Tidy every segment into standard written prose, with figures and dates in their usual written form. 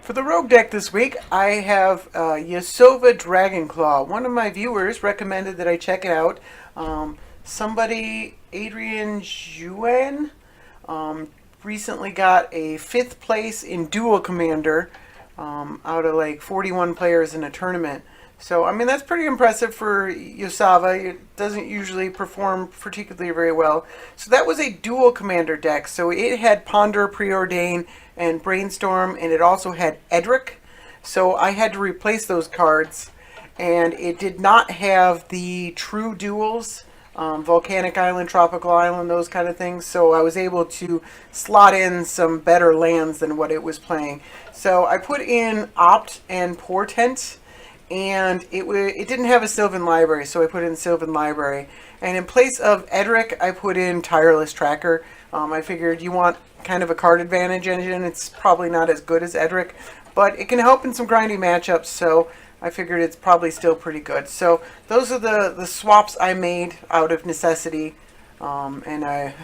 For the rogue deck this week, I have Yasova Dragonclaw. One of my viewers recommended that I check it out. Somebody, Adrian Juan, recently got a 5th place in Duel Commander out of like 41 players in a tournament. So, I mean, that's pretty impressive for Yasova. It doesn't usually perform particularly very well. So that was a dual commander deck. So it had Ponder, Preordain, and Brainstorm, and it also had Edric. So I had to replace those cards. And it did not have the true duels, Volcanic Island, Tropical Island, those kind of things. So I was able to slot in some better lands than what it was playing. So I put in Opt and Portent. And it didn't have a Sylvan Library, so I put in Sylvan Library. And in place of Edric, I put in Tireless Tracker. I figured you want kind of a card advantage engine. It's probably not as good as Edric, but it can help in some grindy matchups, so I figured it's probably still pretty good. So those are the swaps I made out of necessity. And I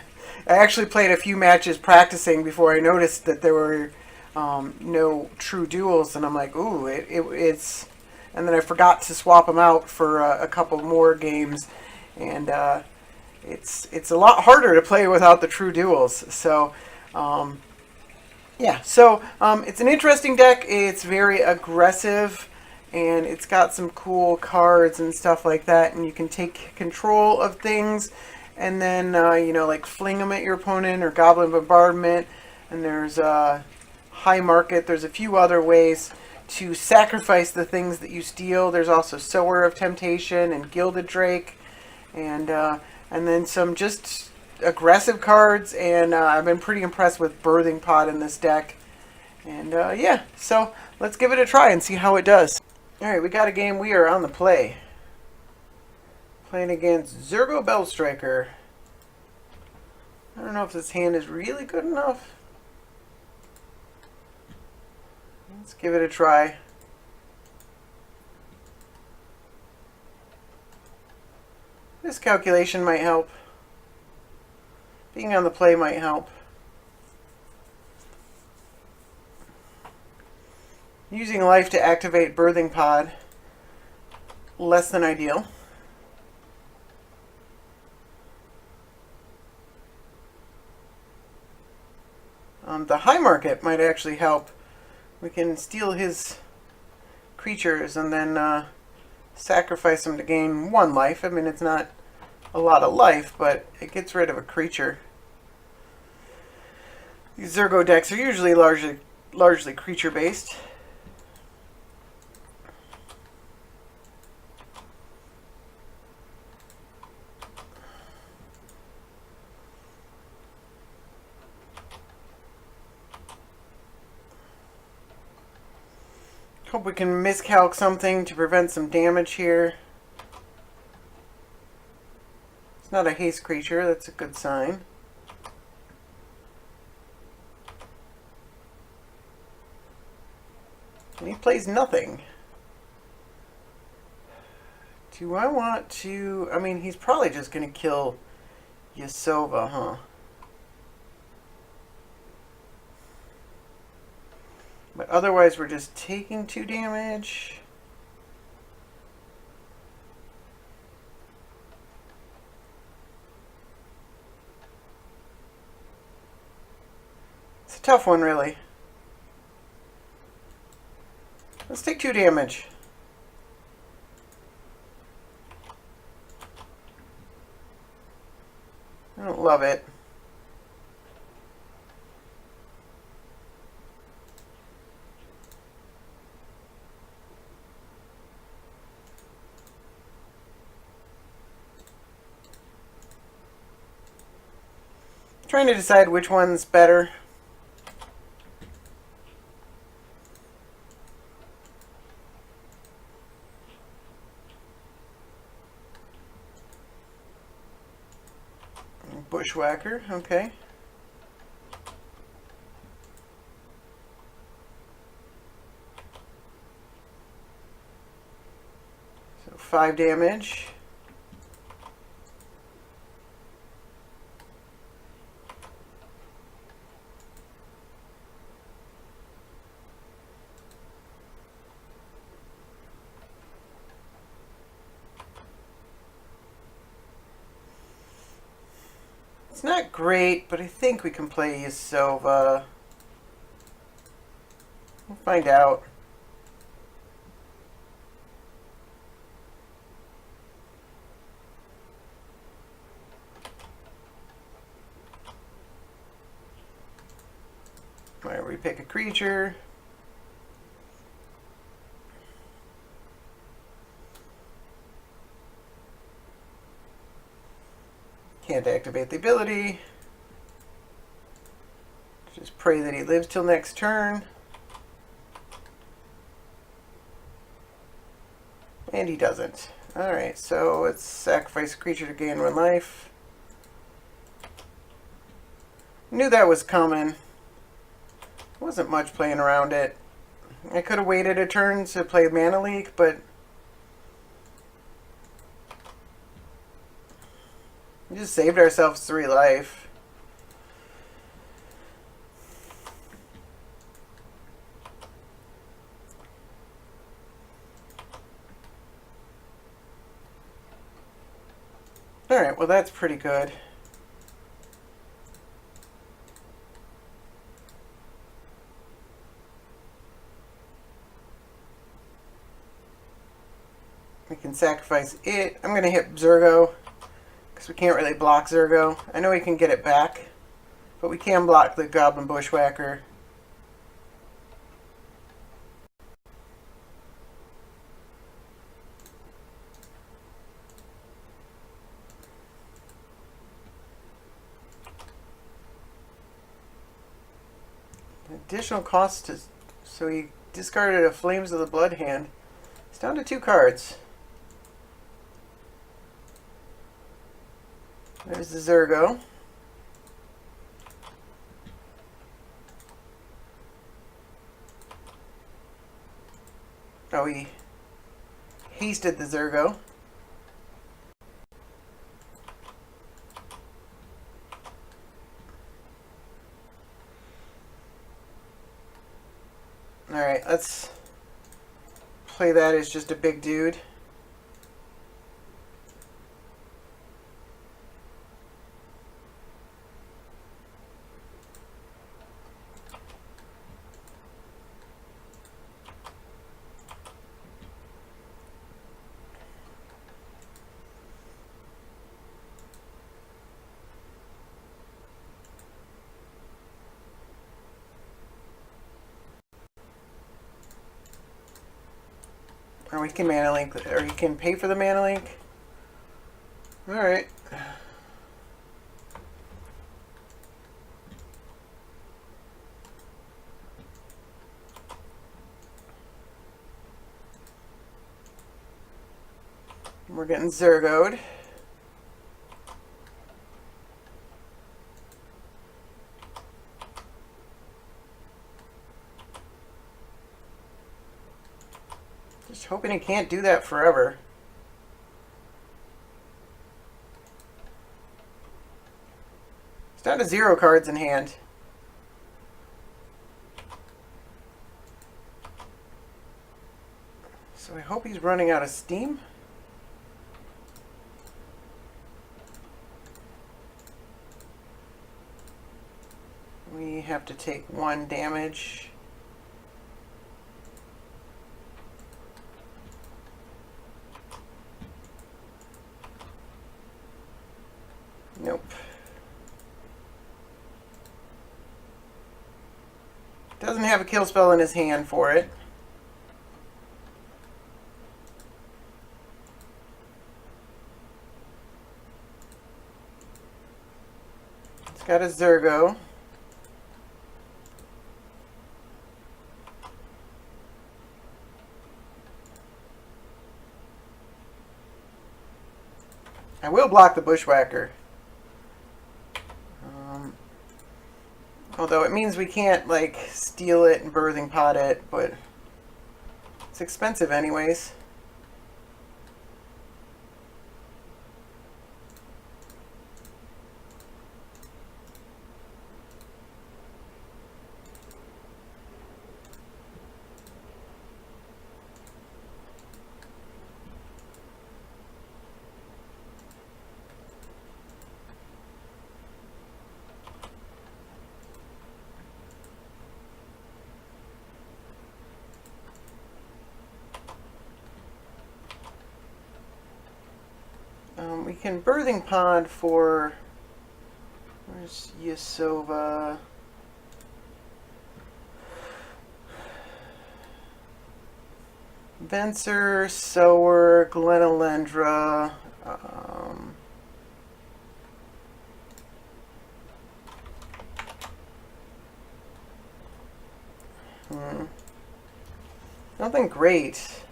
actually played a few matches practicing before I noticed that there were no true duels, and I'm like, ooh, it's... And then I forgot to swap them out for a couple more games, and it's a lot harder to play without the true duels. So, yeah. So it's an interesting deck. It's very aggressive, and it's got some cool cards and stuff like that. And you can take control of things, and then like fling them at your opponent or Goblin Bombardment. And there's High Market. There's a few other ways to sacrifice the things that you steal. There's also Sower of Temptation and Gilded Drake, and then some just aggressive cards. And I've been pretty impressed with Birthing Pod in this deck. And yeah, so let's give it a try and see how it does. All right, we got a game. We are on the play, playing against Zurgo Bellstriker. I don't know if this hand is really good enough. Let's give it a try. This calculation might help. Being on the play might help. Using life to activate Birthing Pod, less than ideal. The High Market might actually help. We can steal his creatures and then sacrifice them to gain 1 life. I mean, it's not a lot of life, but it gets rid of a creature. These Zurgo decks are usually largely creature-based. Hope we can miscalc something to prevent some damage here. It's not a haste creature, that's a good sign. And he plays nothing. Do I want to... I mean, he's probably just going to kill Yasova, huh? But otherwise, we're just taking 2 damage. It's a tough one, really. Let's take 2 damage. I don't love it. Trying to decide which one's better. Bushwhacker, okay. So 5 damage. It's not great, but I think we can play Yasova. We'll find out. Alright, we pick a creature. Can't activate the ability. Just pray that he lives till next turn. And he doesn't. Alright, so let's sacrifice a creature to gain 1 life. Knew that was coming. Wasn't much playing around it. I could have waited a turn to play Mana Leak, but we just saved ourselves 3 life. Alright, well that's pretty good. We can sacrifice it. I'm going to hit Zurgo, because we can't really block Zurgo. I know we can get it back, but we can block the Goblin Bushwhacker. Additional cost to... So he discarded a Flames of the Blood hand. It's down to 2 cards. There's the Zurgo. Oh, he hasted the Zurgo. Alright, let's play that as just a big dude. Or we can Mana Link, or you can pay for the Mana Link. Alright. We're getting Zurgoed. Just hoping he can't do that forever. He's down to 0 cards in hand. So I hope he's running out of steam. We have to take 1 damage. Nope. Doesn't have a kill spell in his hand for it. It's got a Zurgo. I will block the Bushwhacker. Although it means we can't, like, steal it and birthing pot it, but it's expensive anyways. can Birthing Pod for... Where's Yasova? Venser, Sower, Glenalendra. Nothing great.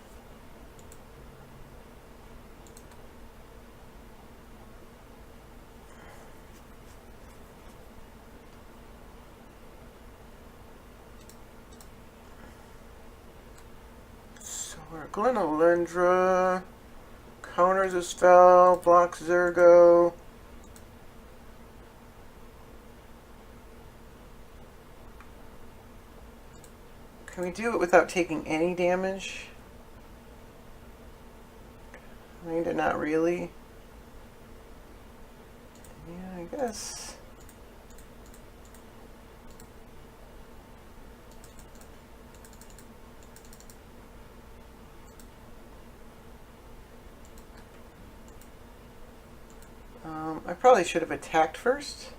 Glenalendra counters a spell, blocks Zurgo. Can we do it without taking any damage? Kinda not really. Yeah, I guess. I probably should have attacked first.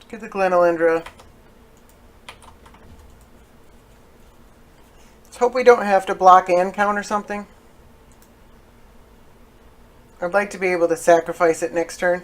Get the Glenalendra. Let's hope we don't have to block and counter something. I'd like to be able to sacrifice it next turn.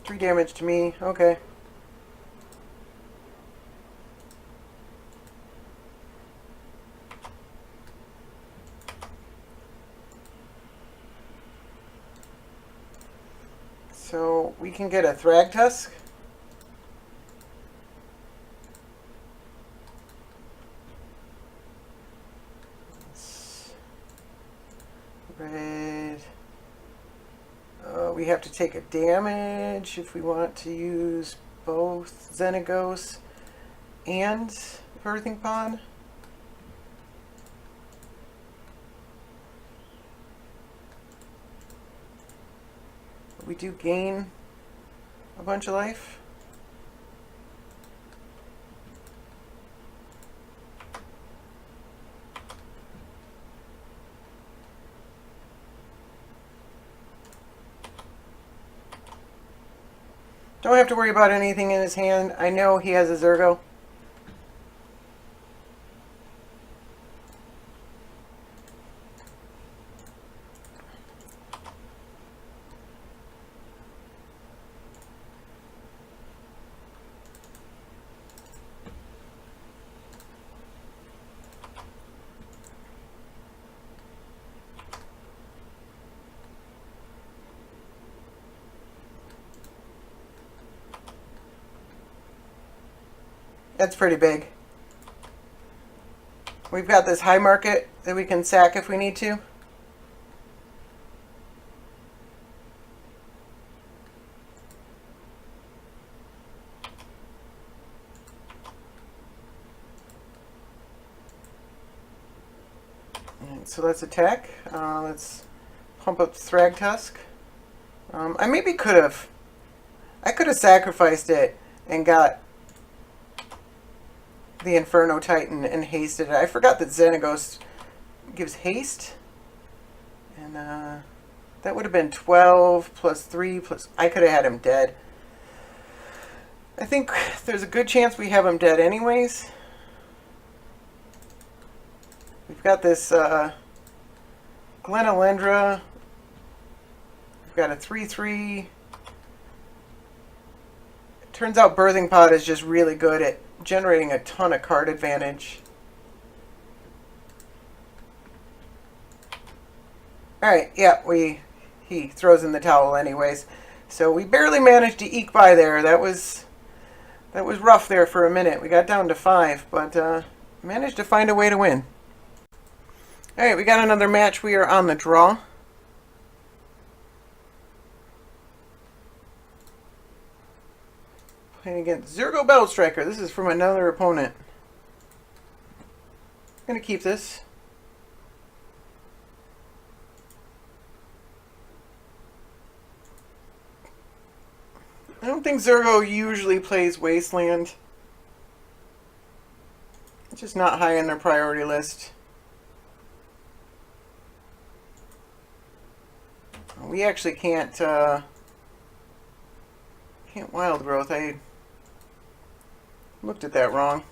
Three damage to me. Okay. So we can get a Thragtusk. Red. We have to take a damage if we want to use both Xenagos and Birthing Pod. We do gain a bunch of life. Don't have to worry about anything in his hand. I know he has a Zurgo. That's pretty big. We've got this high market that we can sack if we need to. And so let's attack. Let's pump up Thragtusk. I maybe could have. I could have sacrificed it and got the Inferno Titan and hasted it. I forgot that Xenagos gives haste. And that would have been 12 plus 3 plus... I could have had him dead. I think there's a good chance we have him dead anyways. We've got this Glenalendra. We've got a 3/3. Turns out Birthing Pod is just really good at generating a ton of card advantage. Alright, yeah, he throws in the towel anyways. So we barely managed to eke by there. That was rough there for a minute. We got down to 5, but managed to find a way to win. Alright, we got another match. We are on the draw. Playing against Zurgo Bellstriker. This is from another opponent. I'm going to keep this. I don't think Zurgo usually plays Wasteland. It's just not high in their priority list. We actually can't wild growth. I looked at that wrong.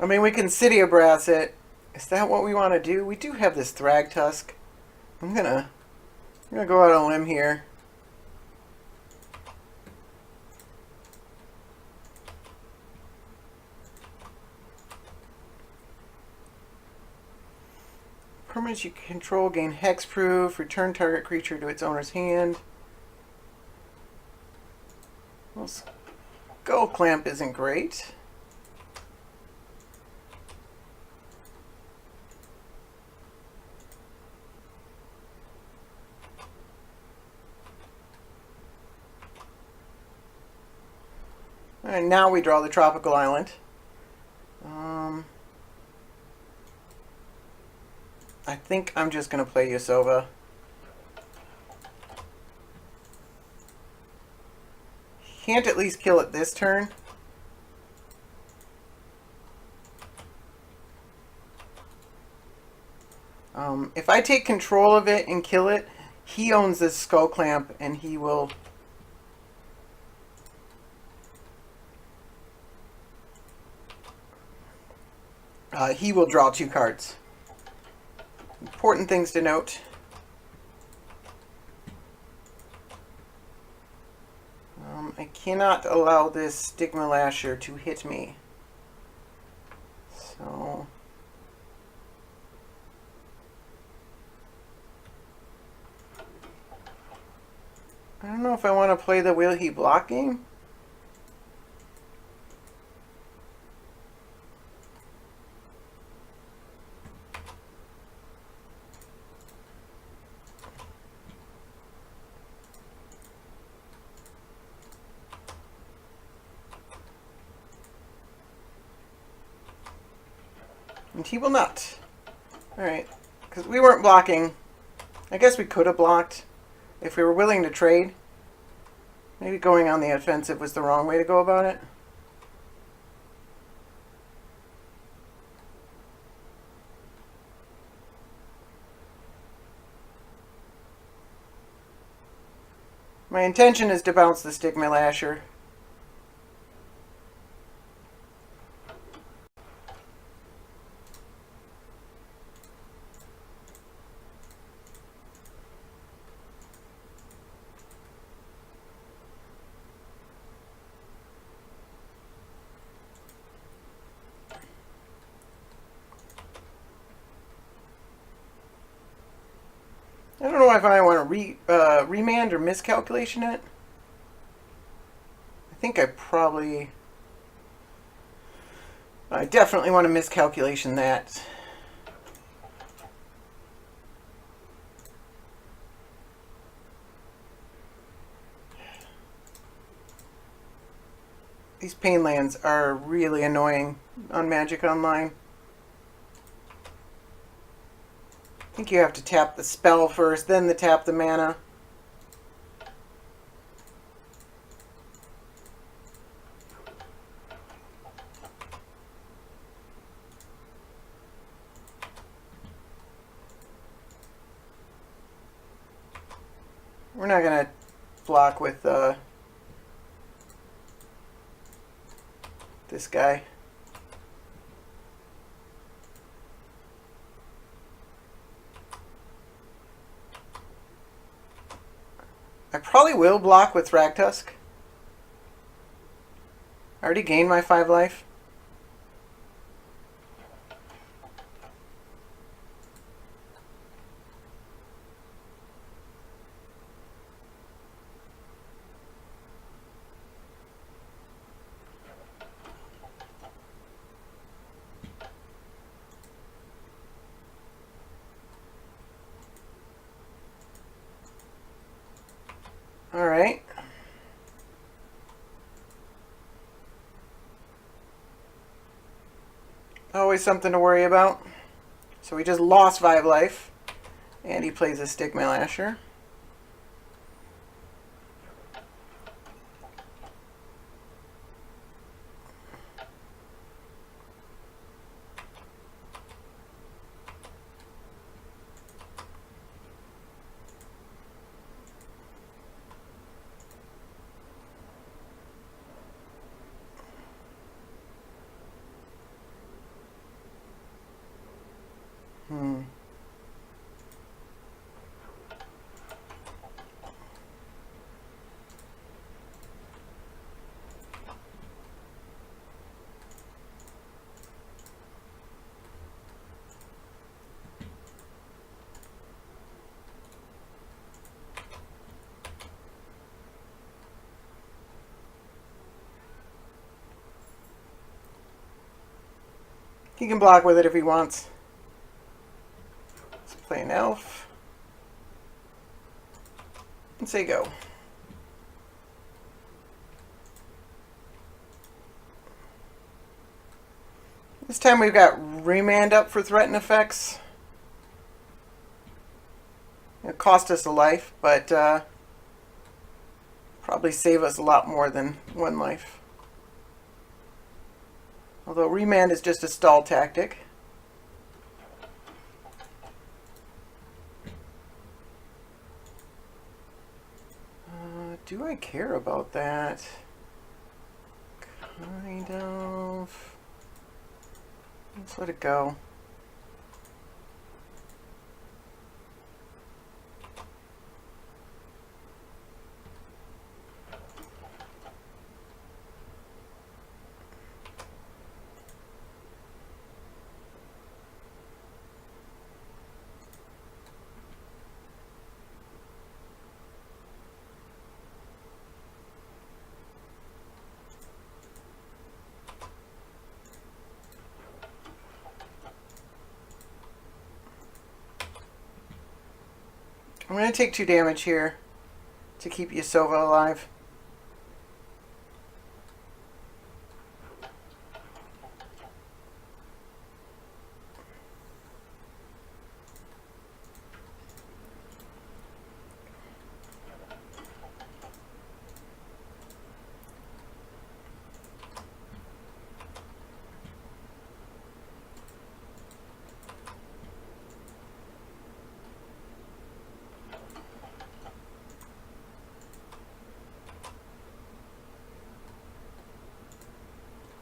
I mean, we can City of Brass it. Is that what we want to do? We do have this Thrag Tusk. I'm gonna go out on a limb here. Permanents you control gain hexproof. Return target creature to its owner's hand. Well, Skull Clamp isn't great. Alright, now we draw the Tropical Island. I think I'm just going to play Yasova. Can't at least kill it this turn. If I take control of it and kill it, he owns this Skull Clamp and he will... he will draw 2 cards. Important things to note. I cannot allow this Stigma Lasher to hit me. So... I don't know if I want to play the Will He Block game. And he will not. Alright. Because we weren't blocking. I guess we could have blocked if we were willing to trade. Maybe going on the offensive was the wrong way to go about it. My intention is to bounce the Stigma Lasher. I don't know if I want to remand or miscalculation it. I think I definitely want to miscalculation that. These pain lands are really annoying on Magic Online. I think you have to tap the spell first, then tap the mana. We're not going to block with this guy. probably will block with Thragtusk. I already gained my 5 life. Alright. Always something to worry about. So we just lost 5 life. And he plays a Stigma Lasher. He can block with it if he wants. Let's play an elf. And say go. This time we've got Remand up for threat and effects. It cost us a life, but probably save us a lot more than 1 life. Although Remand is just a stall tactic. Do I care about that? Kind of. Let's let it go. I'm going to take 2 damage here to keep Yasova alive.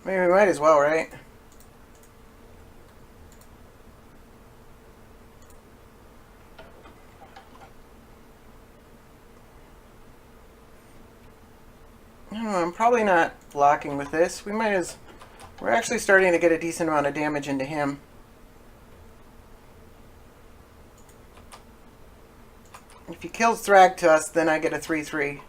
Maybe we might as well, right? I don't know, I'm probably not blocking with this. We're actually starting to get a decent amount of damage into him. If he kills Thragtusk, then I get a 3/3.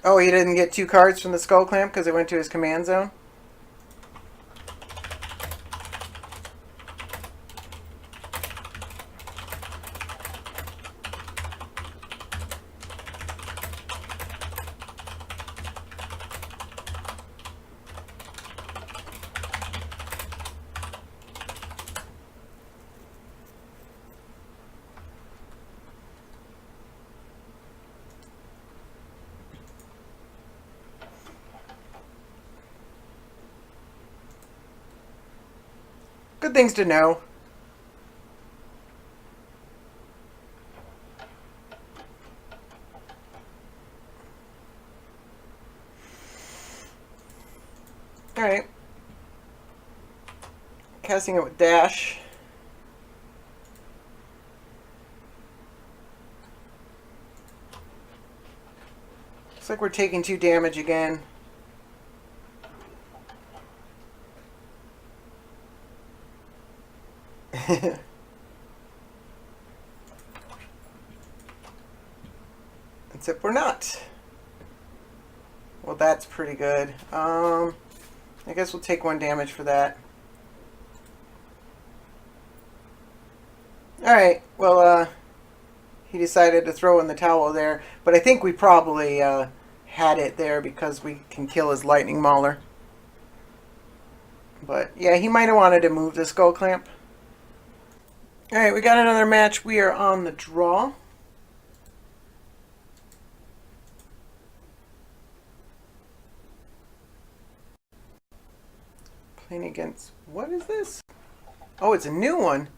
Oh, he didn't get 2 cards from the Skull Clamp because it went to his command zone? Good things to know. Alright. Casting it with dash. Looks like we're taking 2 damage again. Except we're not. Well, that's pretty good. I guess we'll take 1 damage for that. Alright, well, he decided to throw in the towel there. But I think we probably had it there because we can kill his lightning mauler. But, yeah, he might have wanted to move the skull clamp. Alright, we got another match. We are on the draw. Playing against... What is this? Oh, it's a new one.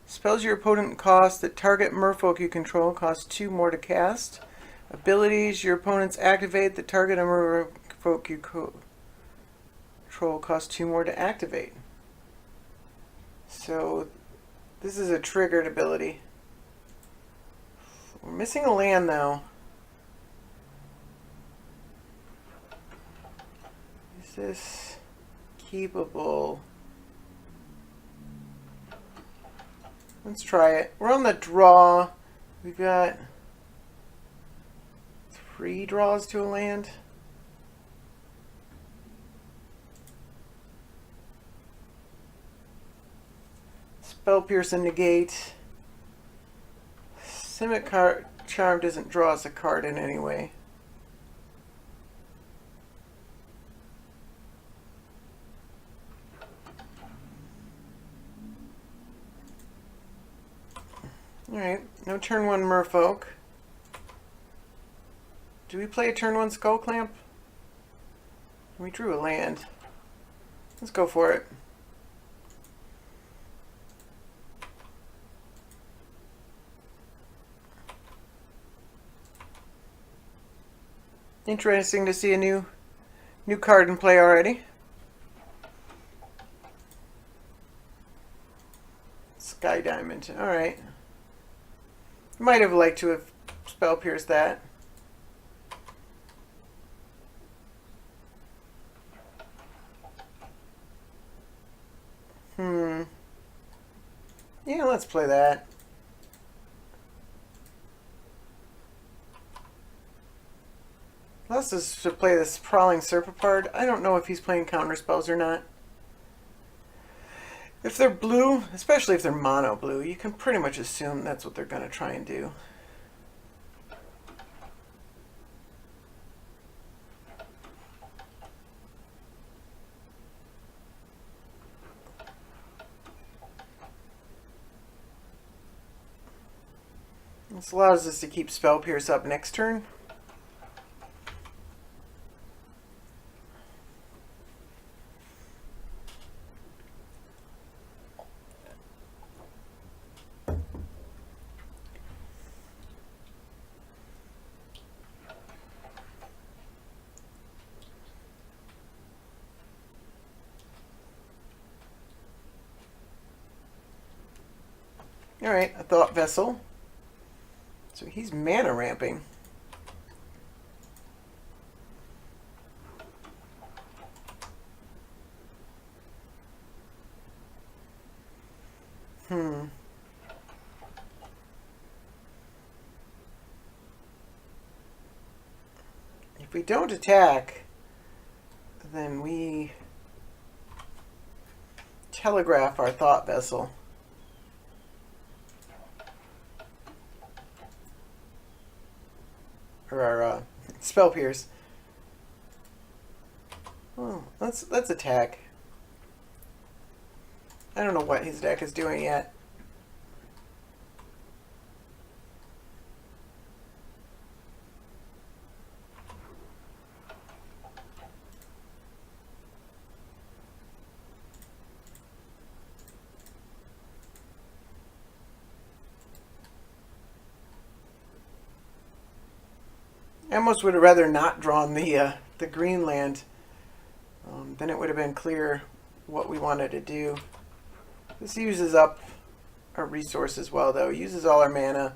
Spells your opponent cost that target merfolk you control cost 2 more to cast. Abilities your opponents activate that target a merfolk you control cost 2 more to activate. So, this is a triggered ability. We're missing a land, though. Is this keepable? Let's try it. We're on the draw. We've got 3 draws to a land. Spell Pierce and Negate. Simic Charm doesn't draw us a card in any way. Alright, no turn 1 merfolk. Do we play a turn 1 skull clamp? We drew a land. Let's go for it. Interesting to see a new card in play already. Sky Diamond. Alright. Might have liked to have spell pierced that. Yeah, let's play that. Plus is to play this Prowling Serpapard. I don't know if he's playing counter spells or not. If they're blue, especially if they're mono blue, you can pretty much assume that's what they're going to try and do. This allows us to keep Spell Pierce up next turn. Alright, a Thought Vessel. So he's mana ramping. If we don't attack, then we telegraph our Thought Vessel. Or our Spell Pierce. Oh, let's attack. I don't know what his deck is doing yet. I almost would have rather not drawn the green land. Then it would have been clear what we wanted to do. This uses up our resource as well, though. It uses all our mana.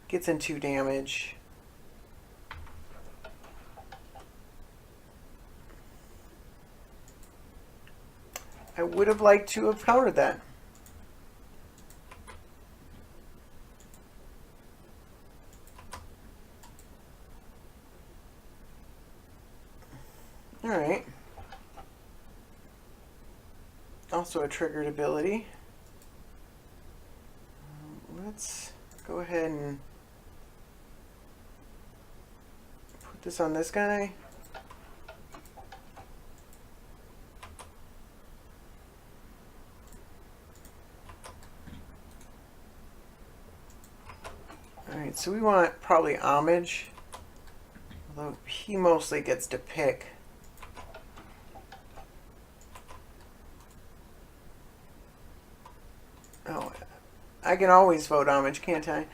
Gets in 2 damage. I would have liked to have countered that. Alright. Also a triggered ability. Let's go ahead and put this on this guy. Alright, so we want probably homage, although he mostly gets to pick. Oh, I can always vote homage, can't I?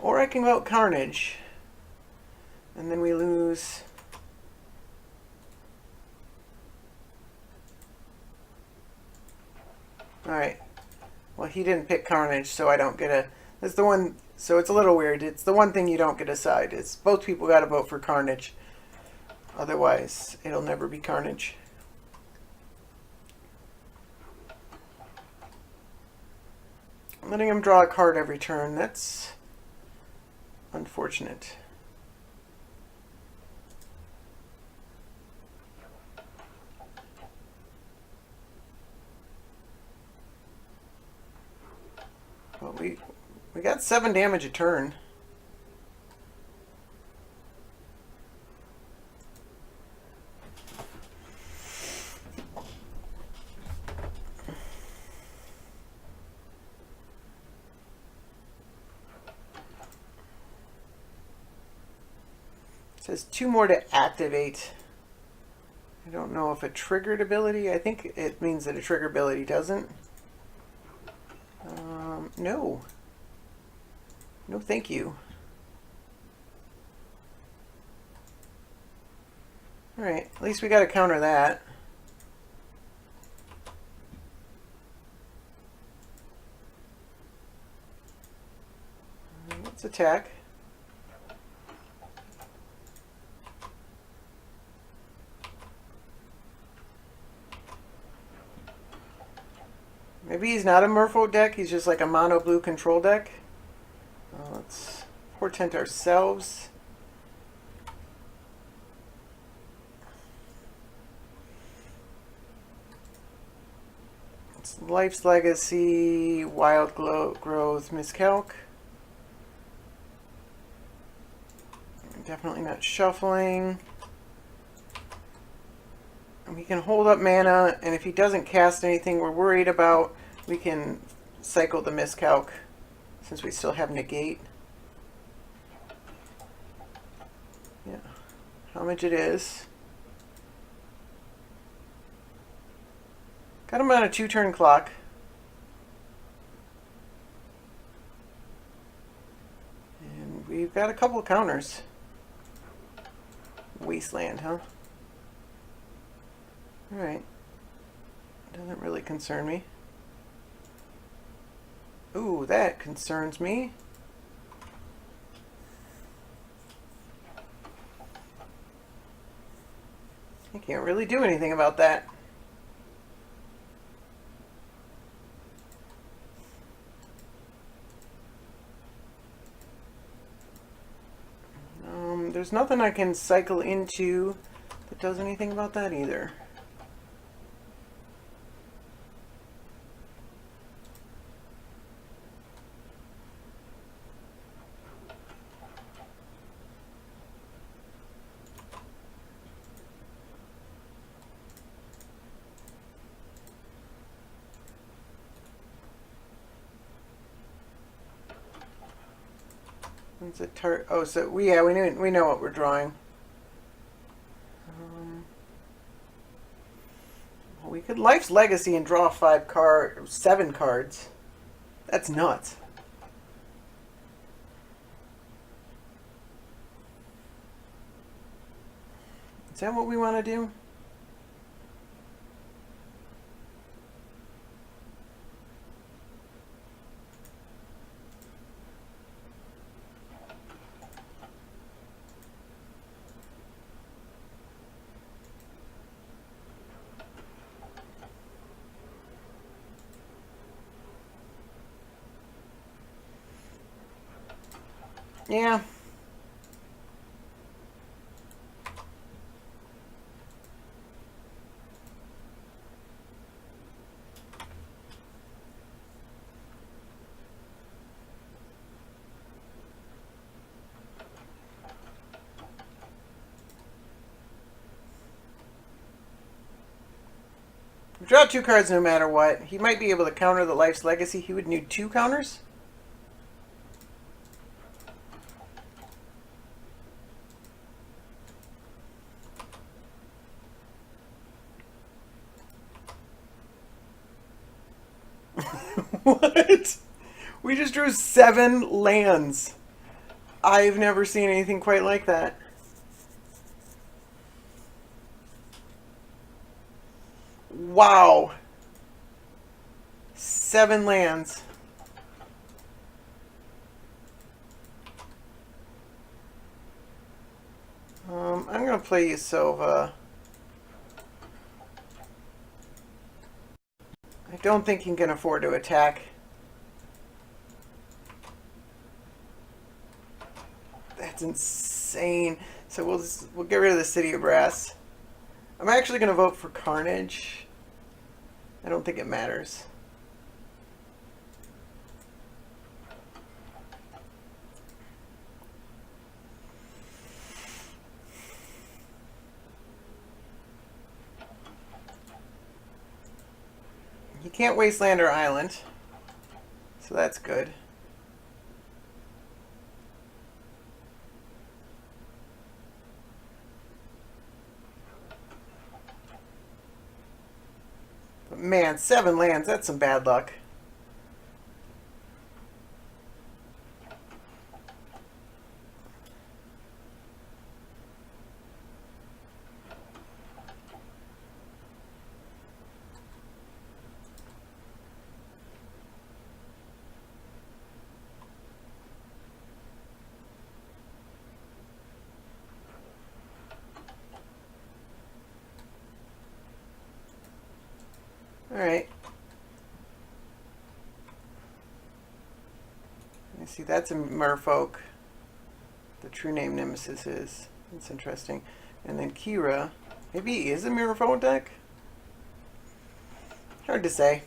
Or I can vote carnage. And then we lose. Alright. Well, he didn't pick carnage, so I don't get a... That's the one... So it's a little weird. It's the one thing you don't get to decide. It's both people got to vote for carnage. Otherwise, it'll never be carnage. Letting him draw a card every turn. That's unfortunate. Well, we got 7 damage a turn. It says 2 more to activate. I don't know if a triggered ability. I think it means that a trigger ability doesn't. No. No, thank you. Alright, at least we got to counter that. Let's attack. Maybe he's not a Merfolk deck, he's just like a mono blue control deck. Let's portent ourselves. It's Life's Legacy, Wild Growth, Miscalc. Definitely not shuffling. And we can hold up mana, and if he doesn't cast anything we're worried about, we can cycle the Miscalc, since we still have negate. Yeah, how much it is. Got him on a 2-turn clock. And we've got a couple of counters. Wasteland, huh? Alright. Doesn't really concern me. Ooh, that concerns me. I can't really do anything about that. There's nothing I can cycle into that does anything about that either. It's a oh, so we know what we're drawing. Well, we could Life's Legacy and draw 7 cards. That's nuts. Is that what we want to do? Yeah. Draw 2 cards no matter what. He might be able to counter the Life's Legacy. He would need 2 counters. What? We just drew 7 lands. I've never seen anything quite like that. Wow. 7 lands. I'm going to play Yasova. I don't think he can afford to attack. That's insane. So we'll get rid of the City of Brass. I'm actually going to vote for Carnage. I don't think it matters. You can't wasteland our island, so that's good. But man, 7 lands, that's some bad luck. Alright. I see that's a merfolk. The true name Nemesis is. That's interesting. And then Kira. Maybe he is a merfolk deck? Hard to say.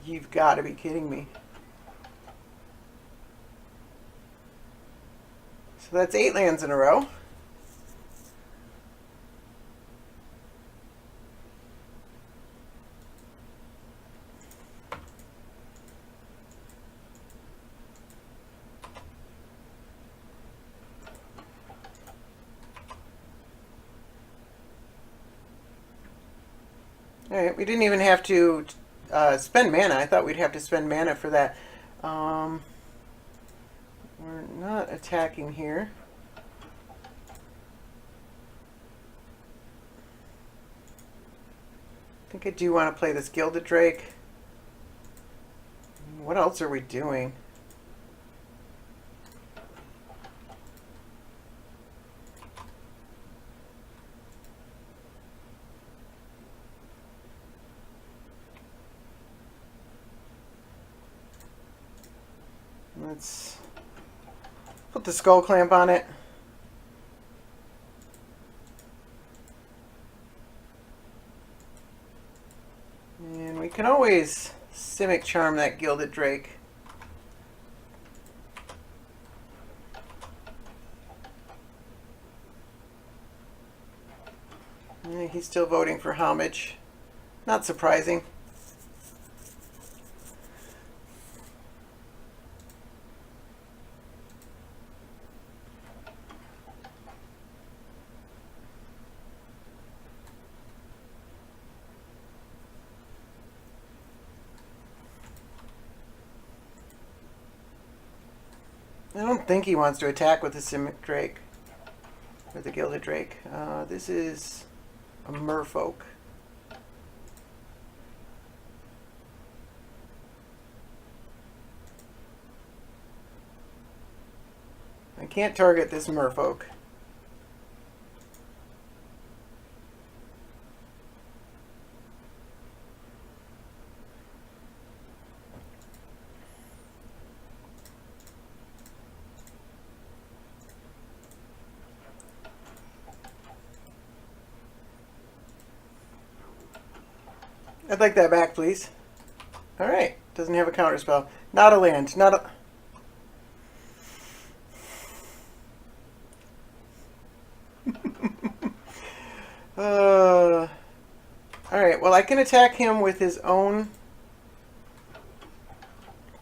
You've got to be kidding me. So that's 8 lands in a row. Alright, we didn't even have to spend mana. I thought we'd have to spend mana for that. We're not attacking here. I think I do want to play this Gilded Drake. What else are we doing? Let's put the skull clamp on it. And we can always Simic Charm that Gilded Drake. He's still voting for homage. Not surprising. I don't think he wants to attack with the Simic Drake. Or the Gilded Drake. This is a merfolk. Can't target this merfolk. I'd like that back, please. Alright. Doesn't have a counterspell. Not a land. Not a... Alright, well I can attack him with his own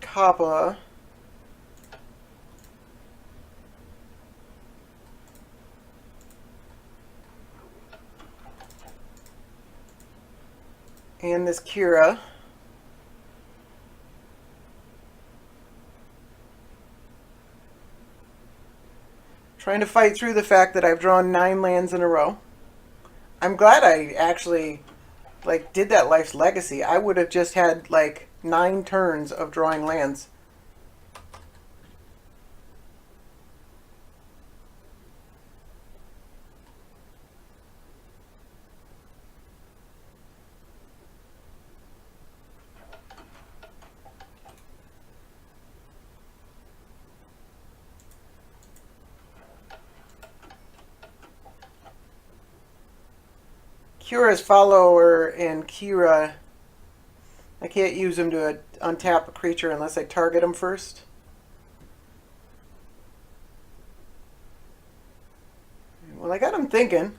Kopala. And this Kira. Trying to fight through the fact that I've drawn 9 lands in a row. I'm glad I actually did that Life's Legacy. I would have just had 9 turns of drawing lands. Kira's follower and Kira, I can't use them to untap a creature unless I target them first. Well, I got him thinking.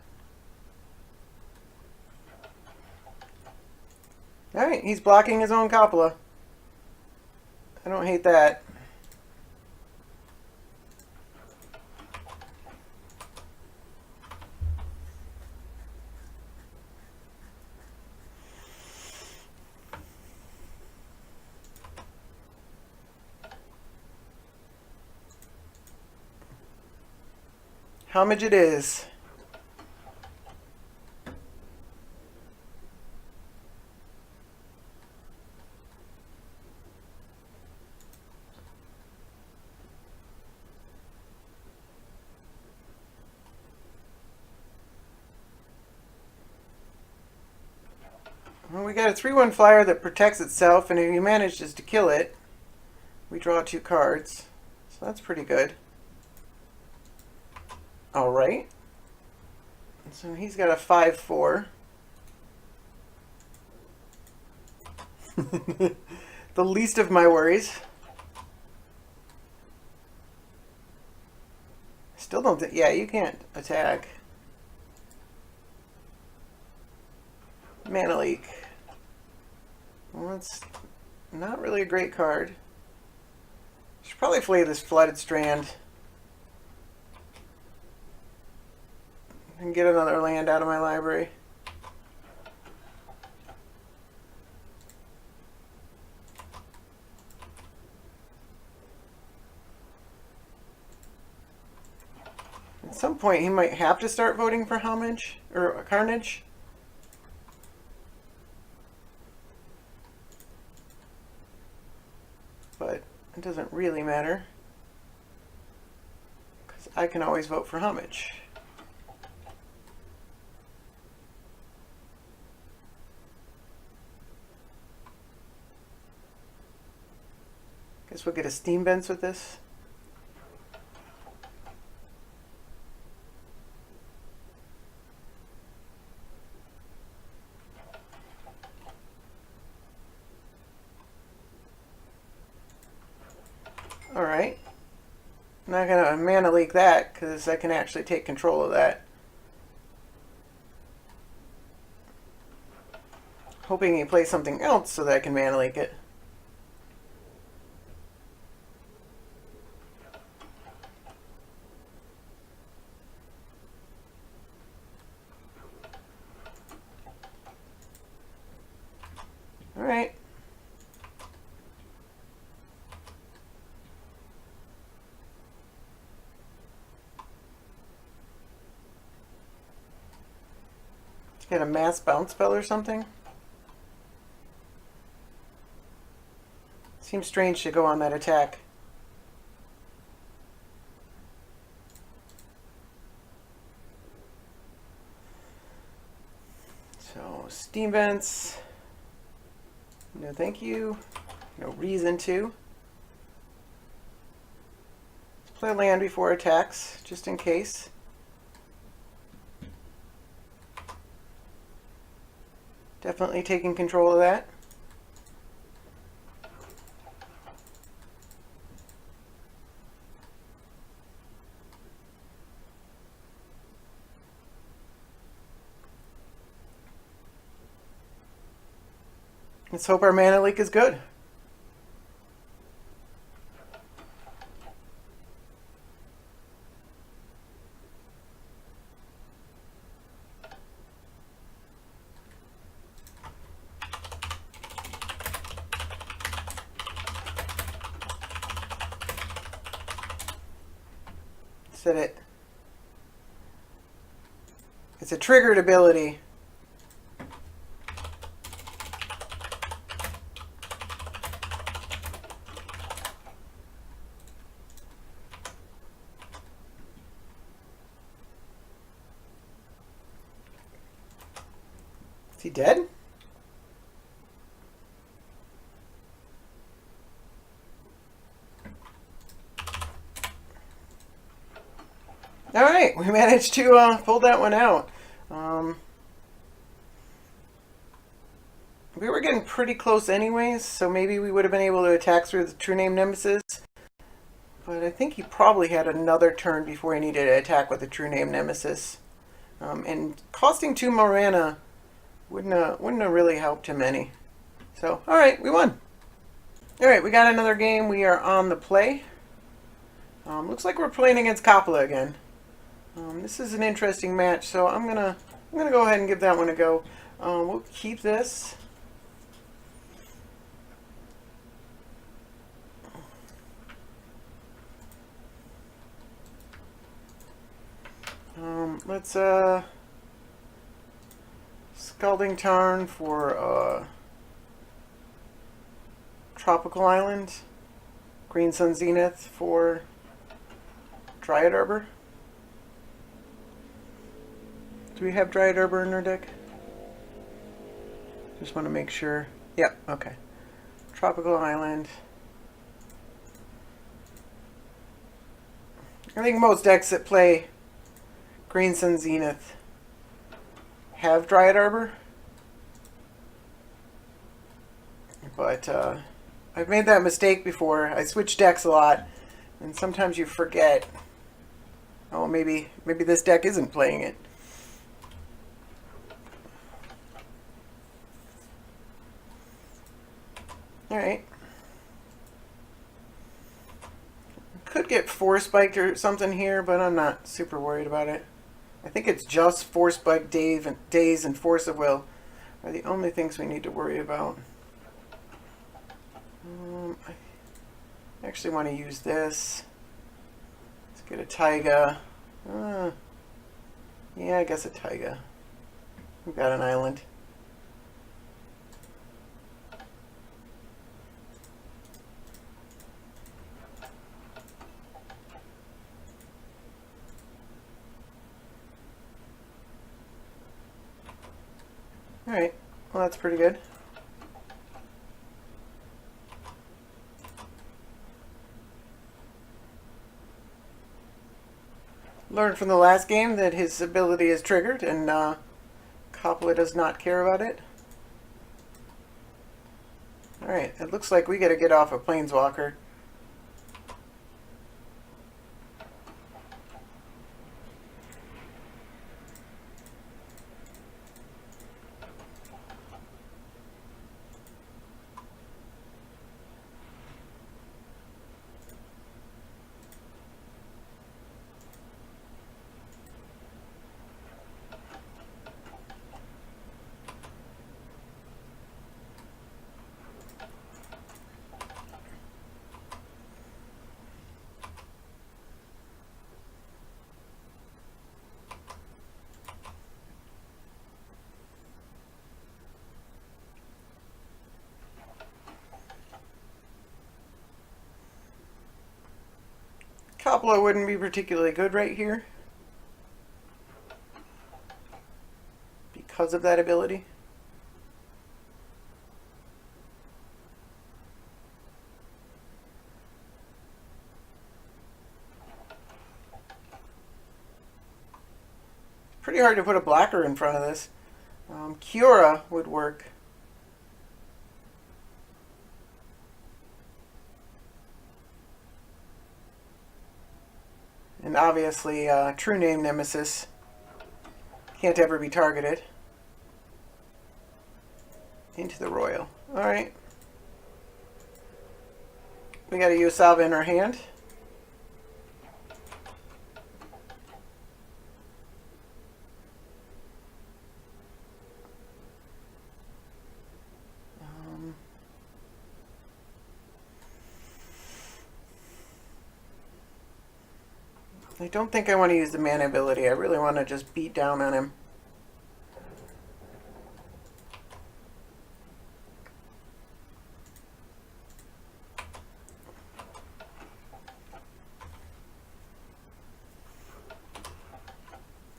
Alright, he's blocking his own Kopala. I don't hate that. Homage it is. Well, we got a 3/1 flyer that protects itself, and if he manages to kill it, we draw 2 cards. So that's pretty good. Alright. So he's got a 5/4. The least of my worries. Still don't think... Yeah, you can't attack. Mana Leak. Well, it's not really a great card. Should probably play this Flooded Strand. And get another land out of my library. At some point he might have to start voting for Homage or Carnage. But it doesn't really matter, because I can always vote for Homage. Guess we'll get a Steam Vents with this. Alright. I'm not going to Mana Leak that, because I can actually take control of that. Hoping he plays something else so that I can Mana Leak it. Alright. Get a mass bounce spell or something? Seems strange to go on that attack. So steam vents. No thank you. No reason to. Let's play land before attacks, just in case. Definitely taking control of that. Let's hope our mana leak is good. Said it. It's a triggered ability. Is he dead? All right, we managed to pull that one out. We were getting pretty close anyways, so maybe we would have been able to attack through the True Name Nemesis. But I think he probably had another turn before he needed to attack with the True Name Nemesis. And costing 2 mana wouldn't have really helped him any. So, alright, we won. Alright, we got another game. We are on the play. Looks like we're playing against Kopala again. This is an interesting match, so I'm gonna go ahead and give that one a go. We'll keep this. Let's Scalding Tarn for Tropical Island, Green Sun Zenith for Dryad Arbor. Do we have Dryad Arbor in our deck? Just want to make sure. Yep, okay. Tropical Island. I think most decks that play Green Sun Zenith have Dryad Arbor. But I've made that mistake before. I switch decks a lot, and sometimes you forget. Oh, maybe this deck isn't playing it. Alright. Could get Force Spiked or something here, but I'm not super worried about it. I think it's just Force Spike Days and Force of Will are the only things we need to worry about. I actually want to use this. Let's get a Taiga. Yeah, I guess a Taiga. We've got an island. Alright, well that's pretty good. Learned from the last game that his ability is triggered, and Kopala does not care about it. Alright, it looks like we gotta get off a Planeswalker. Kopala wouldn't be particularly good right here, because of that ability. Pretty hard to put a blocker in front of this. Kiora would work. And obviously, true name Nemesis can't ever be targeted. Into the Royal. Alright. We got a Yasova in our hand. I don't think I want to use the mana ability. I really want to just beat down on him.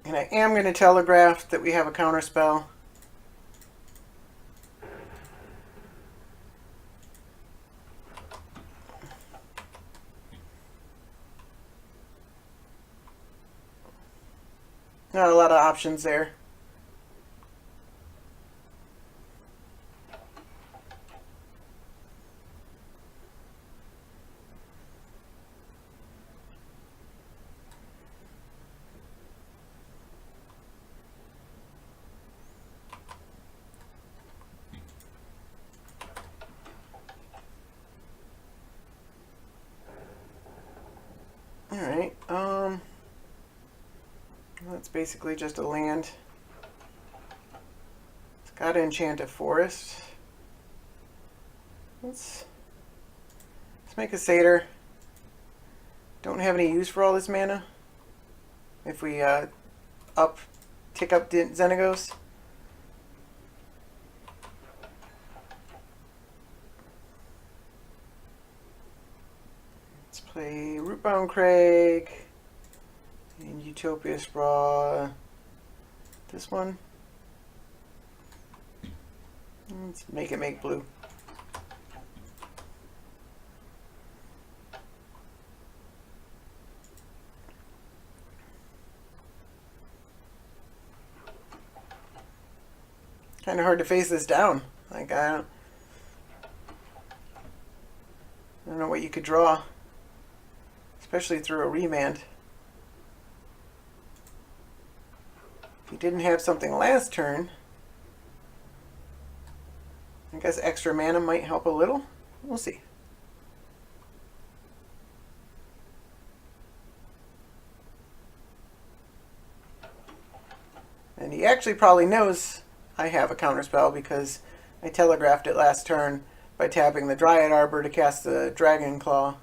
And I am going to telegraph that we have a counterspell. Not a lot of options there. Alright, that's basically just a land. It's got to enchant a forest. Let's make a satyr. Don't have any use for all this mana. If we tick up Xenagos. Let's play Rootbound Crag and Utopia Sprawl. This one. Let's make it make blue. Kind of hard to face this down. Like I don't know what you could draw, especially through a remand. If you didn't have something last turn, I guess extra mana might help a little. We'll see. And he actually probably knows I have a counterspell because I telegraphed it last turn by tapping the Dryad Arbor to cast the Dragon Claw.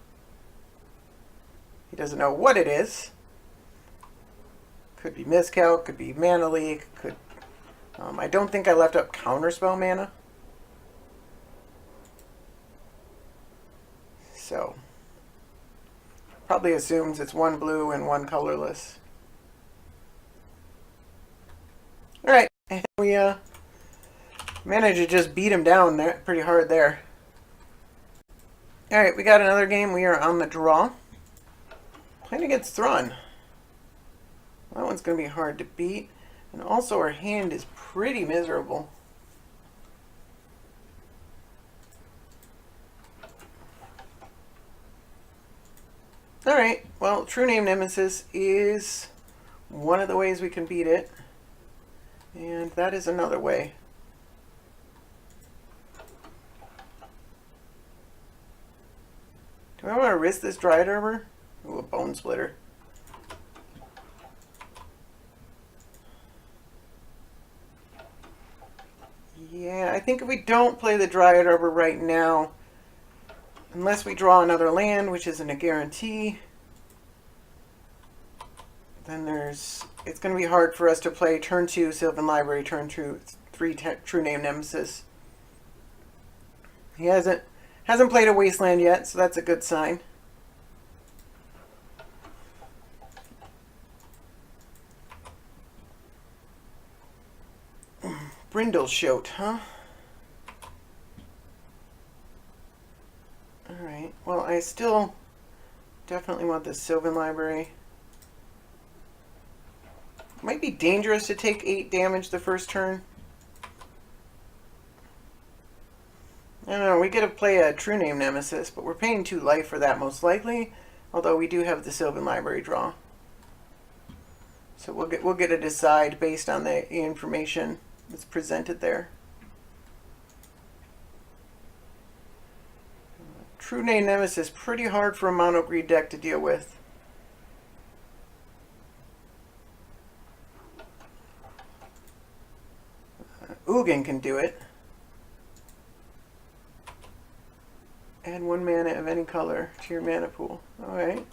He doesn't know what it is. Could be miscalc, could be mana leak, could. I don't think I left up counterspell mana. So, probably assumes it's one blue and one colorless. Alright, and we managed to just beat him down there pretty hard there. Alright, we got another game. We are on the draw. Playing against Thrun. That one's going to be hard to beat. And also our hand is pretty miserable. Alright, well, True Name Nemesis is one of the ways we can beat it. And that is another way. Do I want to risk this Dryad Arbor? Ooh, a Bone Splitter. Yeah, I think if we don't play the Dryad Arbor right now, unless we draw another land, which isn't a guarantee, then it's going to be hard for us to play turn 2 Sylvan Library, turn 3 True Name Nemesis. He hasn't played a Wasteland yet, so that's a good sign. Brindleshote, huh? Alright, well, I still definitely want this Sylvan Library. Might be dangerous to take 8 damage the first turn. I don't know, we get to play a True Name Nemesis, but we're paying 2 life for that most likely. Although we do have the Sylvan Library draw. So we'll get to decide based on the information that's presented there. True Name Nemesis, pretty hard for a mono greed deck to deal with. Ugin can do it. Add 1 mana of any color to your mana pool. Alright.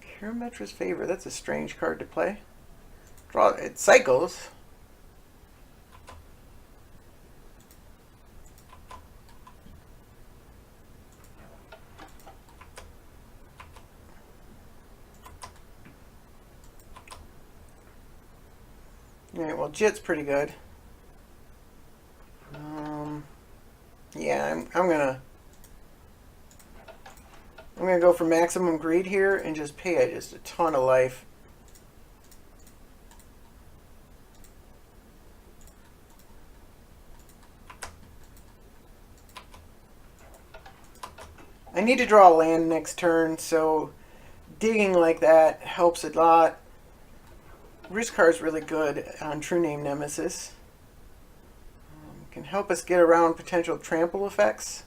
Kirametra's Favor. That's a strange card to play. Draw it cycles. Alright, well Jit's pretty good. Yeah, I'm gonna go for maximum greed here and just pay it just a ton of life. I need to draw a land next turn, so digging like that helps a lot. Rizkar is really good on True Name Nemesis. Can help us get around potential trample effects.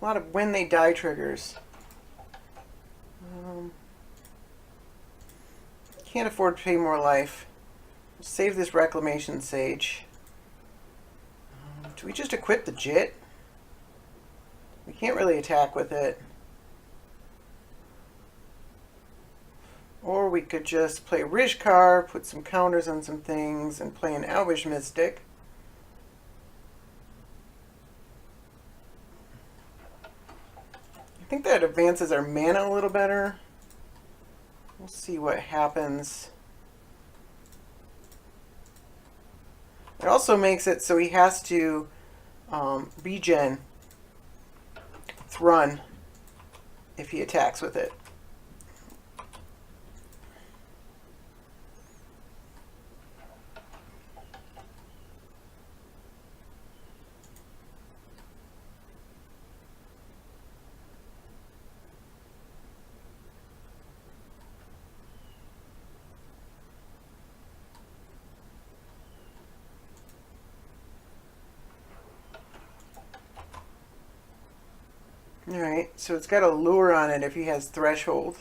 A lot of when they die triggers. Can't afford to pay more life. Save this Reclamation Sage. Do we just equip the Jit? We can't really attack with it. Or we could just play Rizkar, put some counters on some things, and play an Elvish Mystic. I think that advances our mana a little better. We'll see what happens. It also makes it so he has to regen Thrun if he attacks with it. Alright, so it's got a lure on it if he has Threshold.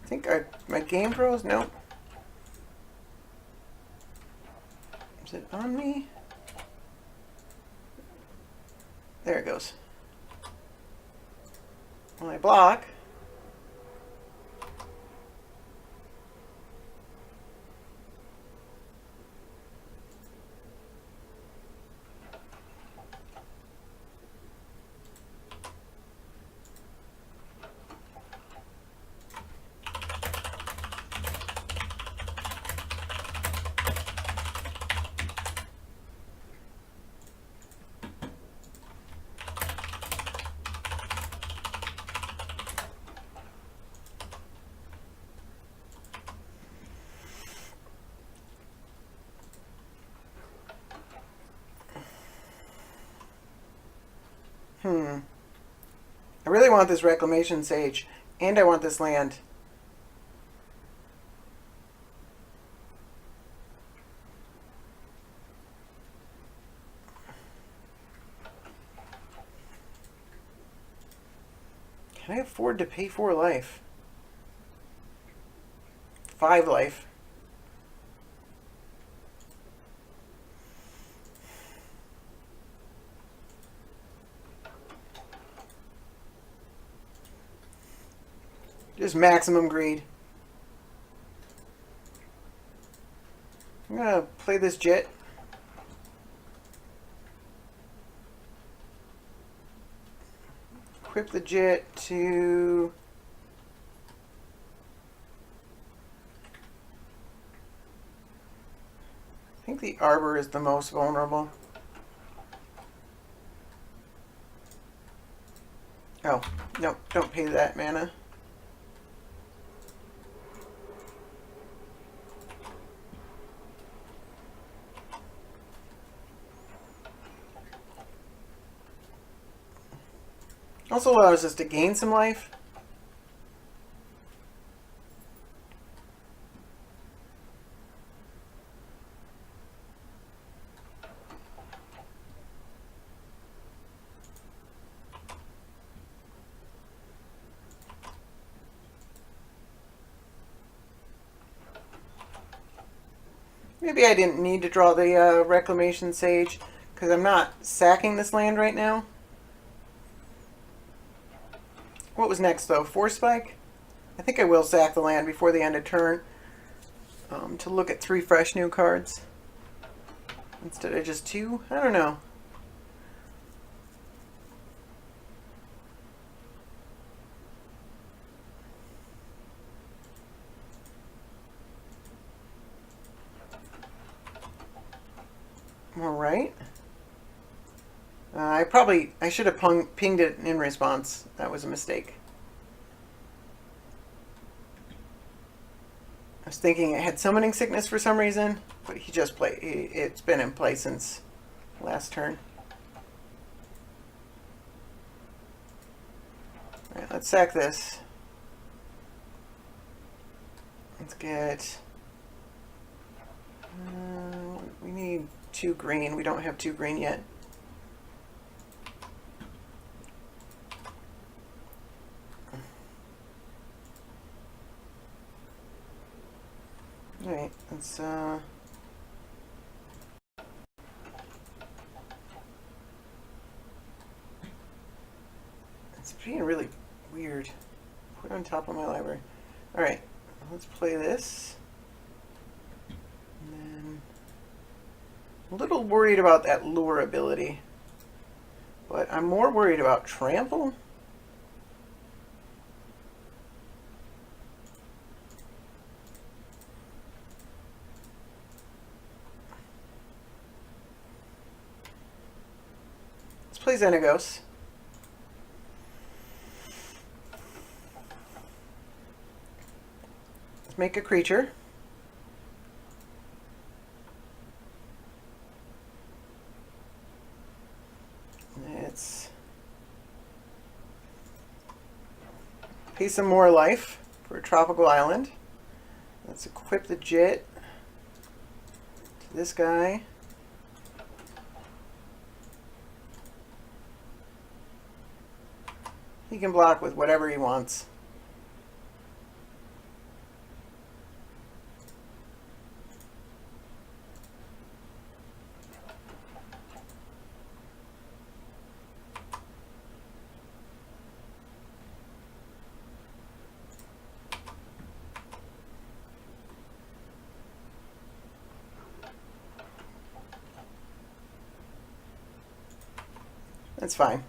I think my game froze? Nope. Is it on me? There it goes. Well, I block. I really want this Reclamation Sage, and I want this land. Can I afford to pay 4 life? 5 life. Just maximum greed. I'm gonna play this jet. Equip the jet to... I think the Arbor is the most vulnerable. Oh, no, don't pay that mana. Also allows us to gain some life. Maybe I didn't need to draw the Reclamation Sage, because I'm not sacking this land right now. What was next, though? Force Spike? I think I will sack the land before the end of turn to look at 3 fresh new cards instead of just 2. I don't know. All right. I should have pinged it in response. That was a mistake. I was thinking it had Summoning Sickness for some reason, but he just played. It's been in play since last turn. All right, let's sack this. Let's get... we need 2 green. We don't have 2 green yet. Alright, let's it's being really weird. Put it on top of my library. Alright, let's play this. And then I'm a little worried about that lure ability. But I'm more worried about trample. Play Xenagos. Let's make a creature. Let's pay some more life for a tropical island. Let's equip the jet to this guy. He can block with whatever he wants. That's fine.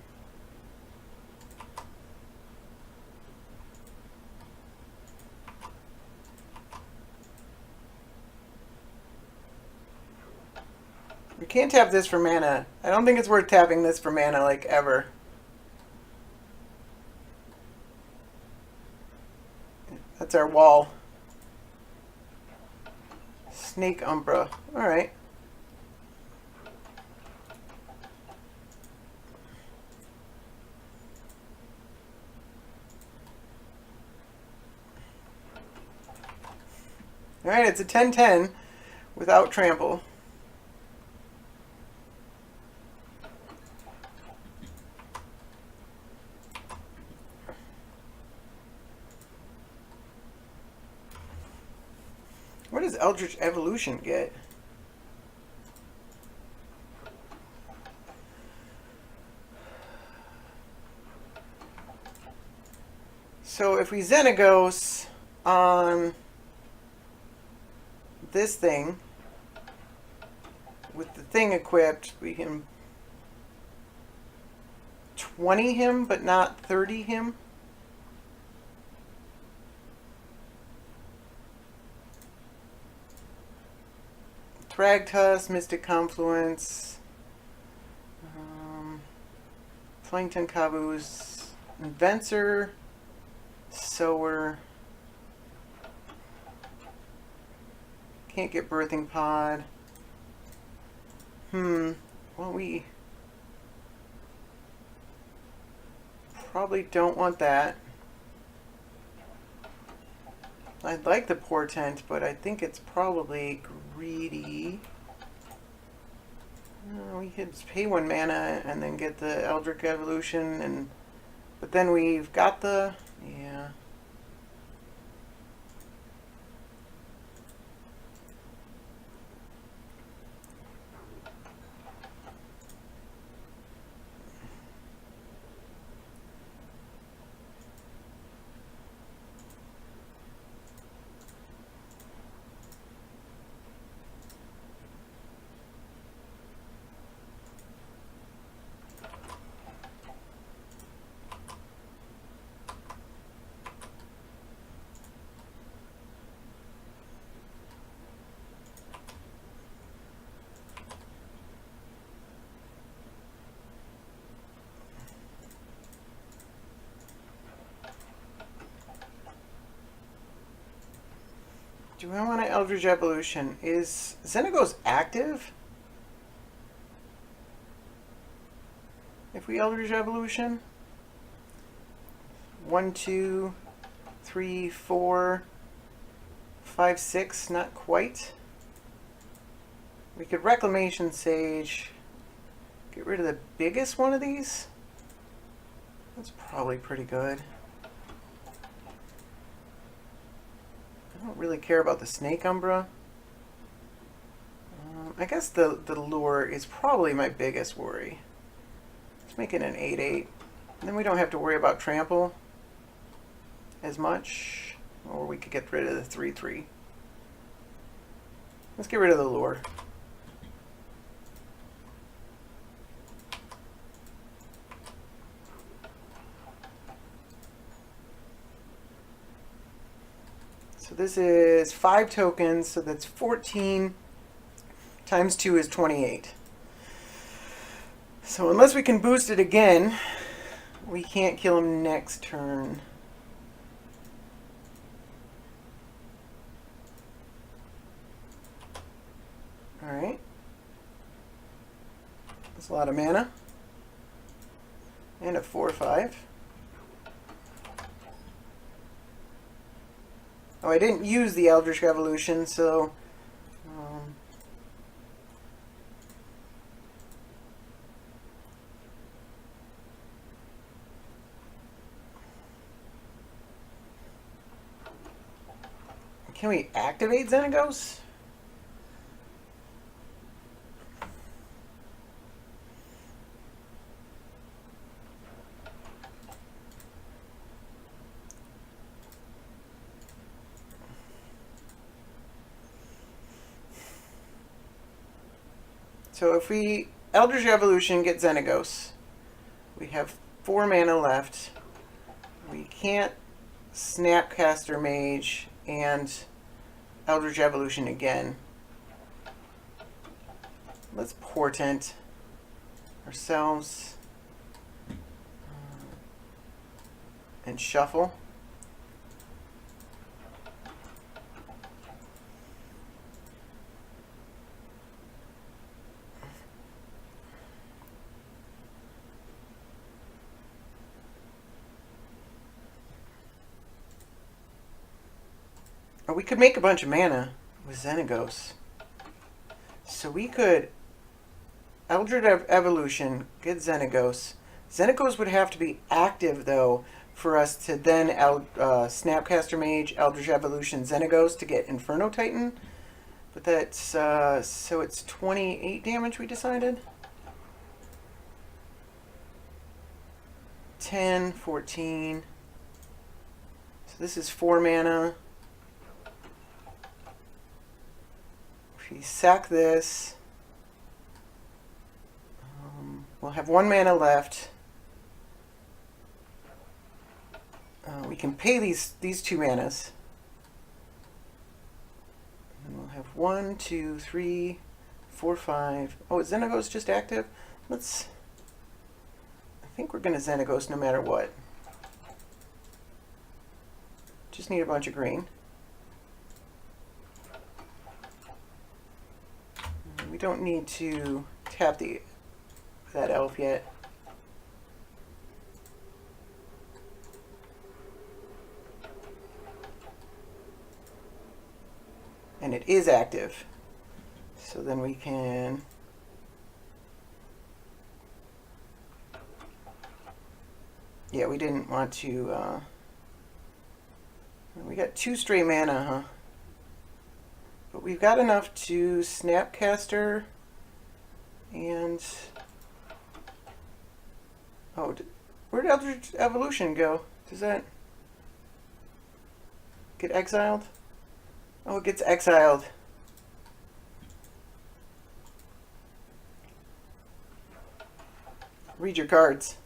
We can't tap this for mana. I don't think it's worth tapping this for mana, like, ever. That's our wall. Snake Umbra. Alright. Alright, it's a 10-10 without trample. What does Eldritch Evolution get? So if we Xenagos on this thing, with the thing equipped, we can 20 him, but not 30 him. Thragtusk, Mystic Confluence, Plankton Caboose, Inventor, Sower. Can't get Birthing Pod. Well, we probably don't want that. I'd like the Portent, but I think it's probably greedy. We could just pay 1 mana and then get the Eldritch Evolution, but then we've got the... yeah. Do I want an Eldritch Evolution? Is Xenagos active? If we Eldritch Evolution? 1, 2, 3, 4, 5, 6, not quite. We could Reclamation Sage. Get rid of the biggest one of these. That's probably pretty good. I don't really care about the Snake Umbra. I guess the lure is probably my biggest worry. Let's make it an 8/8. And then we don't have to worry about trample as much. Or we could get rid of the 3/3. Let's get rid of the lure. So this is 5 tokens, so that's 14 times 2 is 28. So unless we can boost it again, we can't kill him next turn. Alright. That's a lot of mana. And a 4/5. Oh, I didn't use the Eldritch Evolution, so... can we activate Xenagos? So if we Eldritch Evolution, get Xenagos, we have 4 mana left. We can't Snapcaster Mage and Eldritch Evolution again. Let's Portent ourselves and shuffle. we could make a bunch of mana with Xenagos. So we could Eldritch Evolution, get Xenagos. Xenagos would have to be active, though, for us to then Snapcaster Mage, Eldritch Evolution, Xenagos to get Inferno Titan. But that's, so it's 28 damage we decided? 10, 14. So this is 4 mana. If we sack this, we'll have 1 mana left. We can pay these 2 manas. And we'll have 1, 2, 3, 4, 5. Oh, is Xenagos just active? I think we're going to Xenagos no matter what. Just need a bunch of green. We don't need to tap that elf yet. And it is active. So then we can yeah, we didn't want to we got 2 stray mana, huh? But we've got enough to Snapcaster and where'd Eldritch Evolution go? Does that get exiled? Oh, it gets exiled. Read your cards.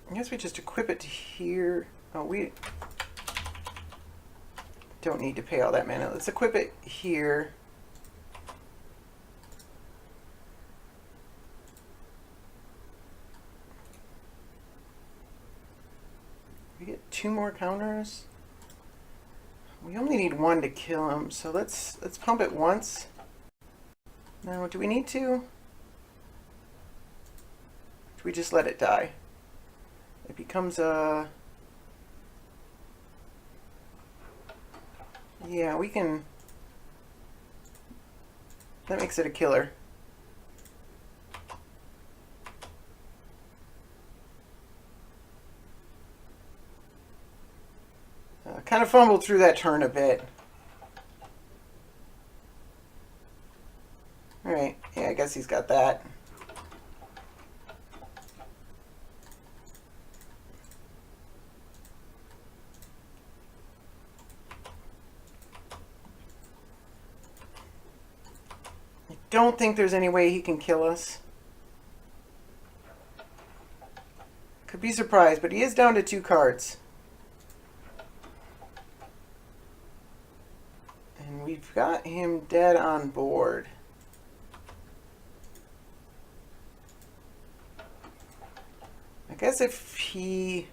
I guess we just equip it to here. Oh, we don't need to pay all that mana. Let's equip it here. We get 2 more counters. We only need 1 to kill him, so let's pump it once. Now, do we need to? Do we just let it die? It becomes a... Yeah, we can... That makes it a killer. Kind of fumbled through that turn a bit. Alright, yeah, I guess he's got that. I don't think there's any way he can kill us. Could be surprised, but he is down to 2 cards. And we've got him dead on board. I guess if he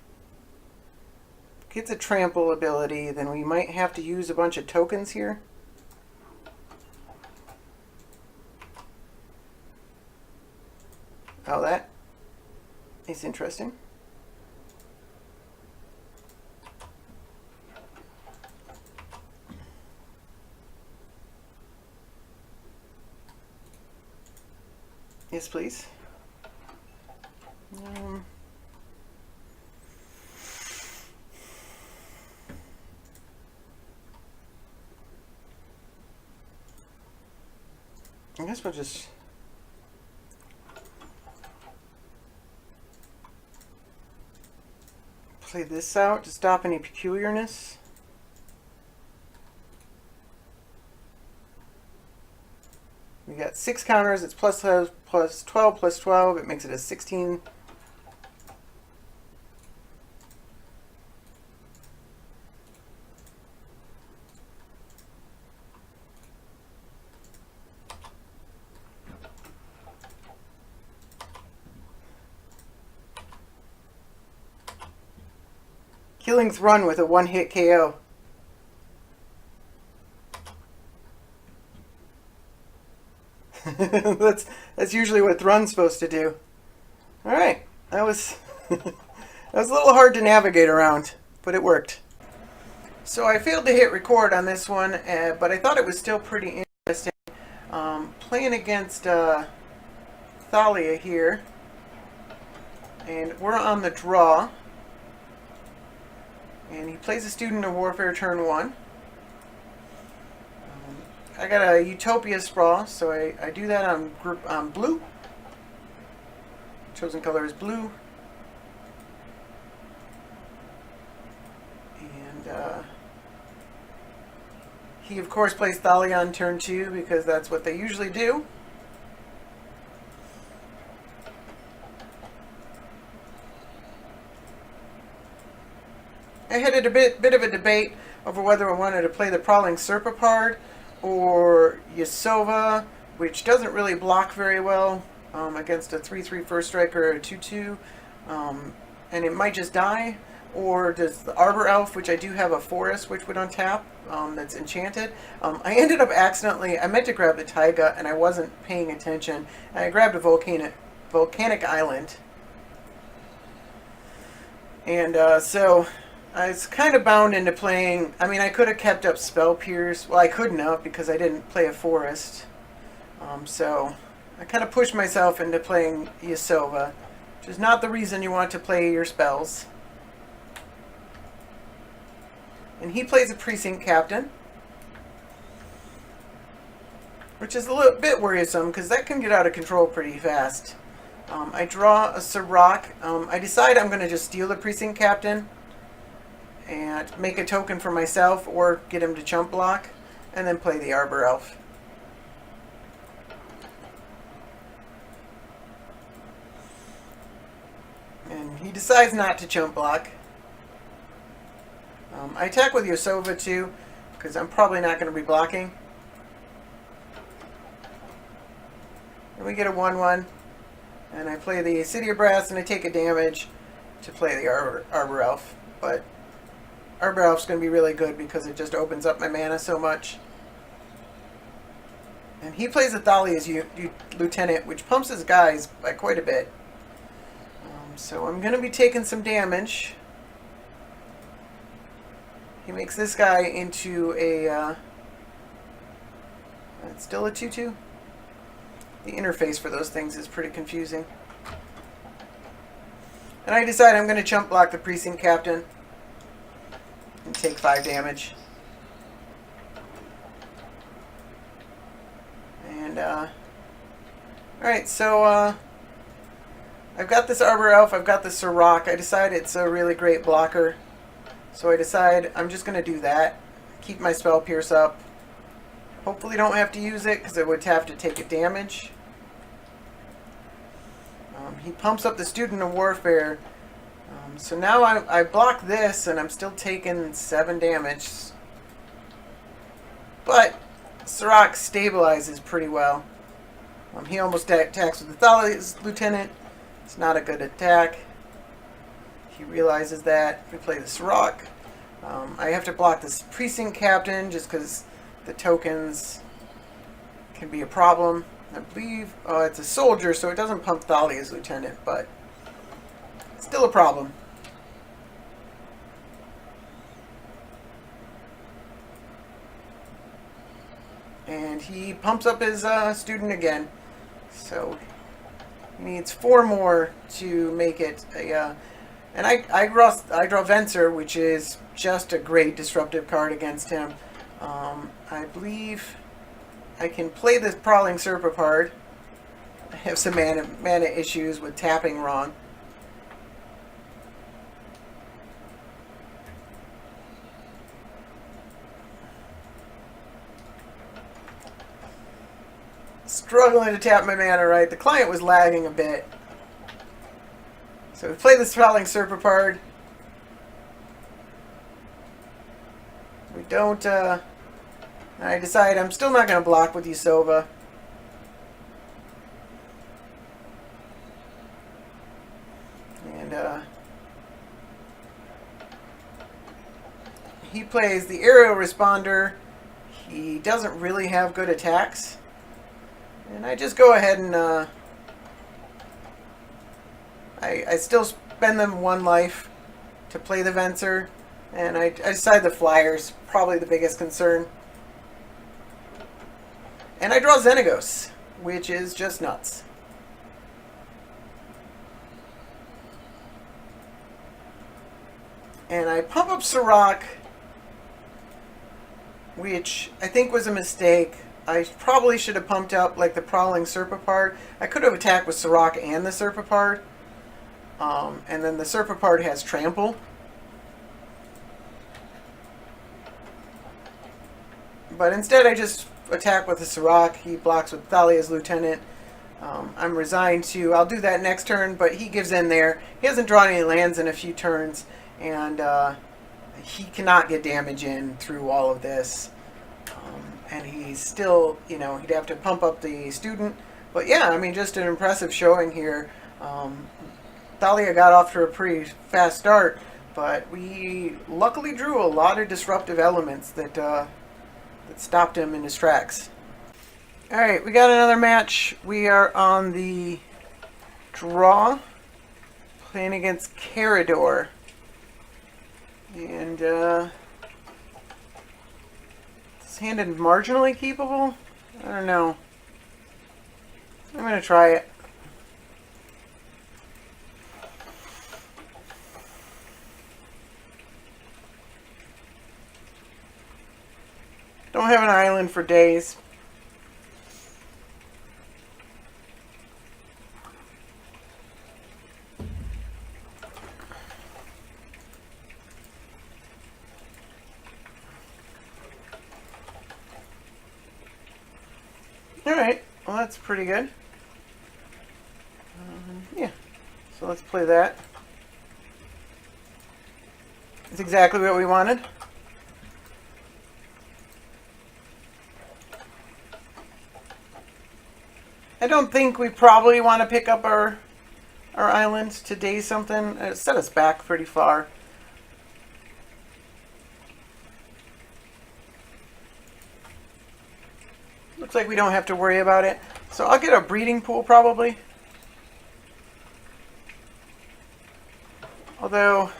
gets a trample ability, then we might have to use a bunch of tokens here. Oh, that is interesting. Yes, please. I guess we'll just play this out to stop any peculiarness. We got 6 counters. It's plus 12 plus 12. It makes it a 16. Killing Thrun with a one-hit KO. that's usually what Thrun's supposed to do. All right, that was that was a little hard to navigate around, but it worked. So I failed to hit record on this one, but I thought it was still pretty interesting. Playing against Thalia here, and we're on the draw. And he plays a Student of Warfare turn 1. I got a Utopia Sprawl, so I do that on blue. Chosen color is blue. And he, of course, plays Thalia on turn 2 because that's what they usually do. I had a bit of a debate over whether I wanted to play the Prowling Serpapard or Yasova, which doesn't really block very well against a 3/3 first striker or a 2/2, and it might just die. Or does the Arbor Elf, which I do have a Forest, which would untap, that's enchanted. I ended up accidentally, I meant to grab the Taiga, and I wasn't paying attention. And I grabbed a volcanic island. And so I was kind of bound into playing. I mean, I could have kept up Spell Pierce. Well, I couldn't have because I didn't play a Forest. So I kind of pushed myself into playing Yasova, which is not the reason you want to play your spells. And he plays a Precinct Captain, which is a little bit worrisome because that can get out of control pretty fast. I draw a Sirach. I decide I'm going to just steal the Precinct Captain and make a token for myself or get him to chump block, and then play the Arbor Elf. And he decides not to chump block. I attack with Yasova too, because I'm probably not going to be blocking. And we get a 1/1, and I play the City of Brass, and I take a damage to play the Arbor Elf. But Arbor Elf's going to be really good because it just opens up my mana so much. And he plays a Thalia's Lieutenant, which pumps his guys by quite a bit. So I'm going to be taking some damage. He makes this guy into a... it's still a 2/2? The interface for those things is pretty confusing. And I decide I'm going to chump block the Precinct Captain and take 5 damage. And, alright, so, I've got this Arbor Elf, I've got this Sirach. I decide it's a really great blocker. So I decide I'm just going to do that. Keep my Spell Pierce up. Hopefully don't have to use it because I would have to take a damage. He pumps up the Student of Warfare. So now I block this and I'm still taking 7 damage. But Sirach stabilizes pretty well. He almost attacks with the Thalia's Lieutenant. It's not a good attack. He realizes that. We play the Sirach. I have to block this Precinct Captain just because the tokens can be a problem. I believe it's a soldier, so it doesn't pump Thalia's Lieutenant, but still a problem. And he pumps up his student again. So he needs 4 more to make it a... and I draw Venser, which is just a great disruptive card against him. I believe I can play this Prowling Serpapard. I have some mana issues with tapping wrong. Struggling to tap my mana right. The client was lagging a bit. So we play this Prowling Serpapard. We don't, I decide I'm still not going to block with Yasova. And, he plays the aerial responder. He doesn't really have good attacks. And I just go ahead and I still spend them 1 life to play the Venser. And I decide the Flyer's probably the biggest concern. And I draw Xenagos, which is just nuts. And I pump up Sirach, which I think was a mistake. I probably should have pumped up like the Prowling Serpapard. I could have attacked with Sirach and the Serpapard. And then the Serpapard has Trample. But instead I just attack with the Sirach. He blocks with Thalia's Lieutenant. I'm resigned to... I'll do that next turn, but he gives in there. He hasn't drawn any lands in a few turns, and he cannot get damage in through all of this. And he's still, you know, he'd have to pump up the Student. But yeah, I mean, just an impressive showing here. Thalia got off to a pretty fast start, but we luckily drew a lot of disruptive elements that stopped him in his tracks. Alright, we got another match. We are on the draw, playing against Karador. And this hand is marginally keepable? I don't know. I'm going to try it. Don't have an island for days. Alright, well that's pretty good. Yeah, so let's play that. It's exactly what we wanted. I don't think we probably want to pick up our island to day something. It set us back pretty far. Looks like we don't have to worry about it. So I'll get a breeding pool probably. Although,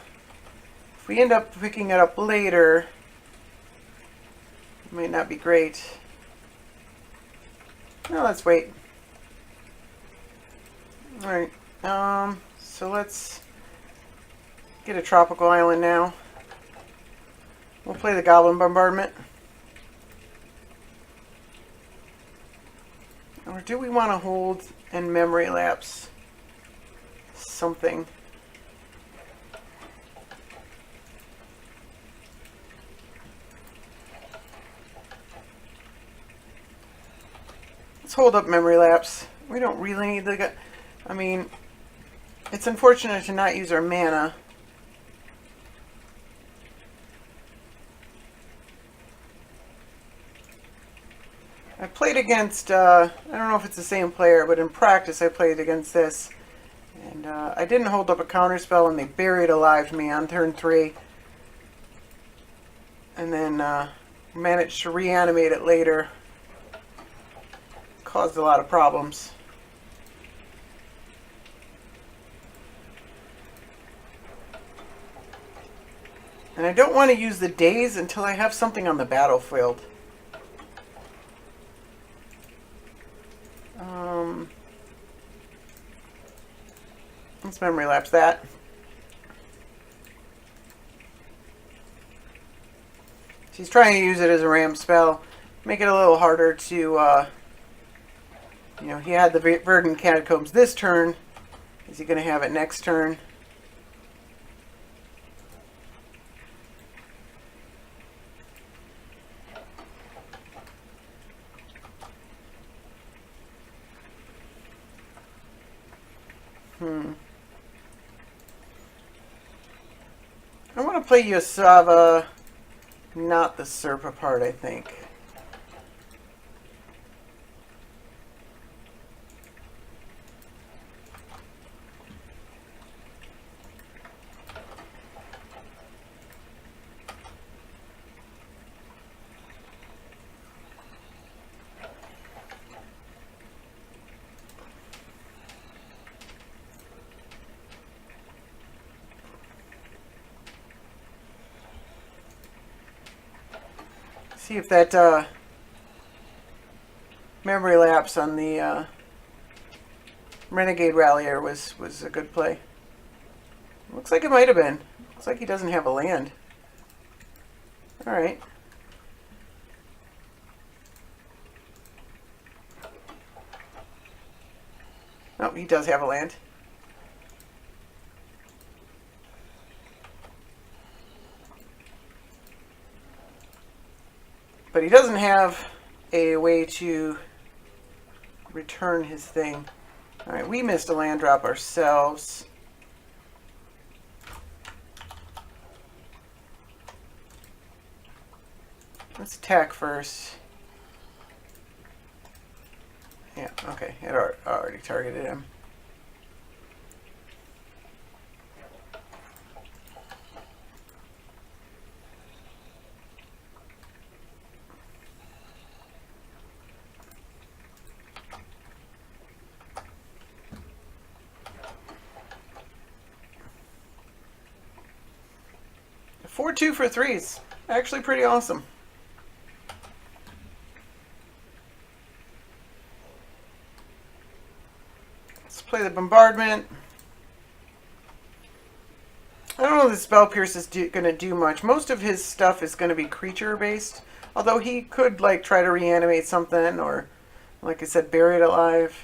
if we end up picking it up later, it might not be great. No, let's wait. Alright, so let's get a tropical island now. We'll play the Goblin Bombardment. Or do we want to hold and memory lapse something? Let's hold up memory lapse. We don't really need the... I mean, it's unfortunate to not use our mana. I played against, I don't know if it's the same player, but in practice I played against this. And I didn't hold up a counterspell and they buried alive me on turn 3. And then managed to reanimate it later. Caused a lot of problems. And I don't want to use the days until I have something on the battlefield. Let's memory lapse that. She's trying to use it as a ram spell. Make it a little harder to, you know, he had the Verdant Catacombs this turn. Is he going to have it next turn? I want to play Yasova, not the Serpapard, I think. See if that memory lapse on the Renegade Rallier was a good play. Looks like it might have been. Looks like he doesn't have a land. Alright. Oh, he does have a land. But he doesn't have a way to return his thing. Alright, we missed a land drop ourselves. Let's attack first. Yeah, okay, it already targeted him. A 4-2 for 3s. Actually pretty awesome. Play the bombardment. I don't know if the Spell Pierce is going to do much. Most of his stuff is going to be creature based, although he could like try to reanimate something or, like I said, bury it alive.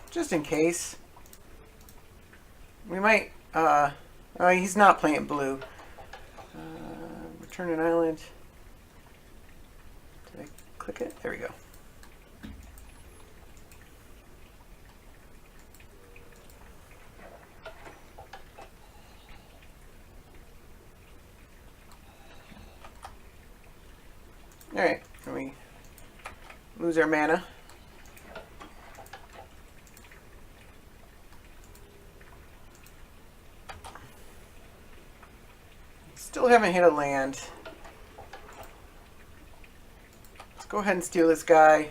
Just in case. We might, he's not playing blue. Return an island. Did I click it? There we go. Alright, can we lose our mana? Still haven't hit a land. Let's go ahead and steal this guy.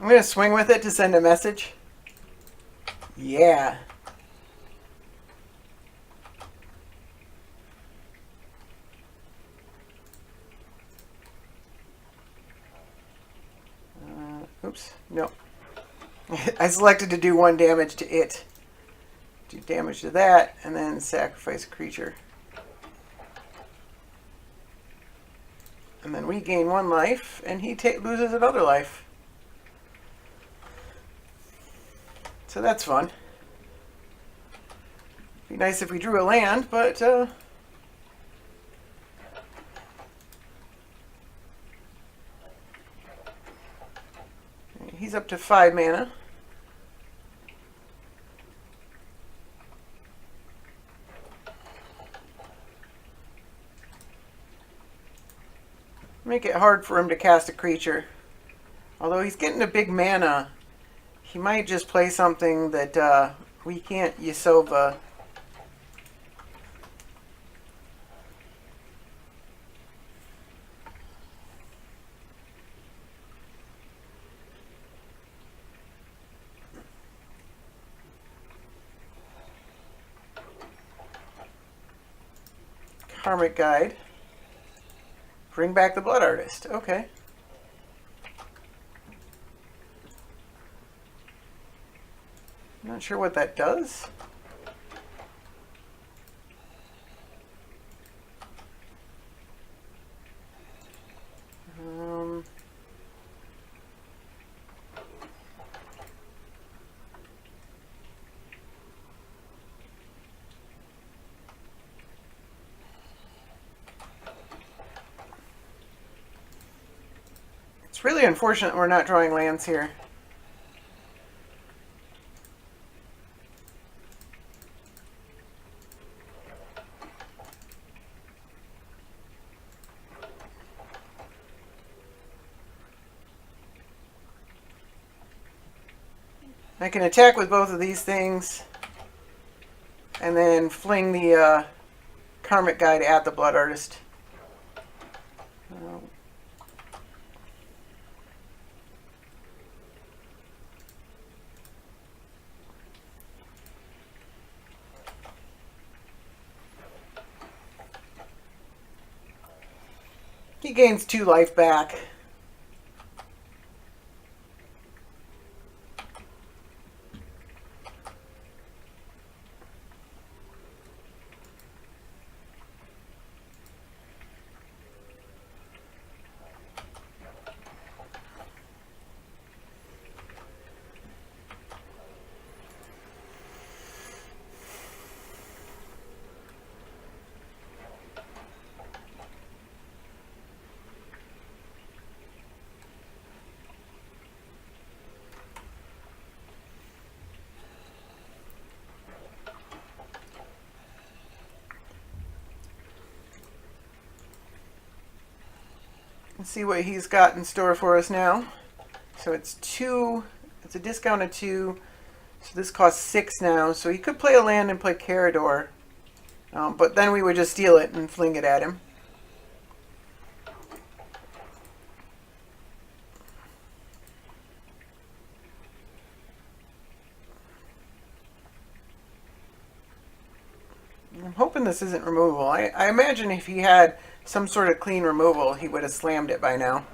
I'm going to swing with it to send a message. Yeah. Oops, no. I selected to do 1 damage to it. Do damage to that, and then sacrifice a creature. And then we gain 1 life, and he loses another life. So that's fun. Be nice if we drew a land, but he's up to 5 mana. Make it hard for him to cast a creature. Although he's getting a big mana, he might just play something that we can't Yasova. Karmic Guide. Bring back the Blood Artist. Okay. Not sure what that does. It's really unfortunate we're not drawing lands here. I can attack with both of these things and then fling the Karmic Guide at the Blood Artist. He gains 2 life back. Let's see what he's got in store for us now. So it's 2, it's a discount of 2, so this costs 6 now. So he could play a land and play Karador, but then we would just steal it and fling it at him. I'm hoping this isn't removal. I imagine if he had some sort of clean removal, he would have slammed it by now.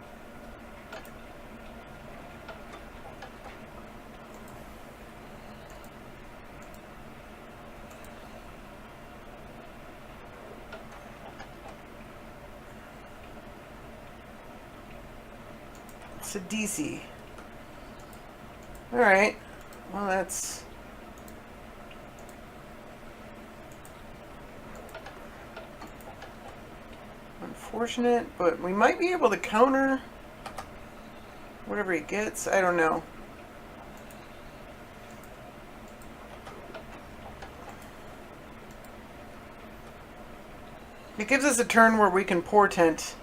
It's a DC. Alright. Well, that's... unfortunate, but we might be able to counter whatever he gets. I don't know. It gives us a turn where we can portent.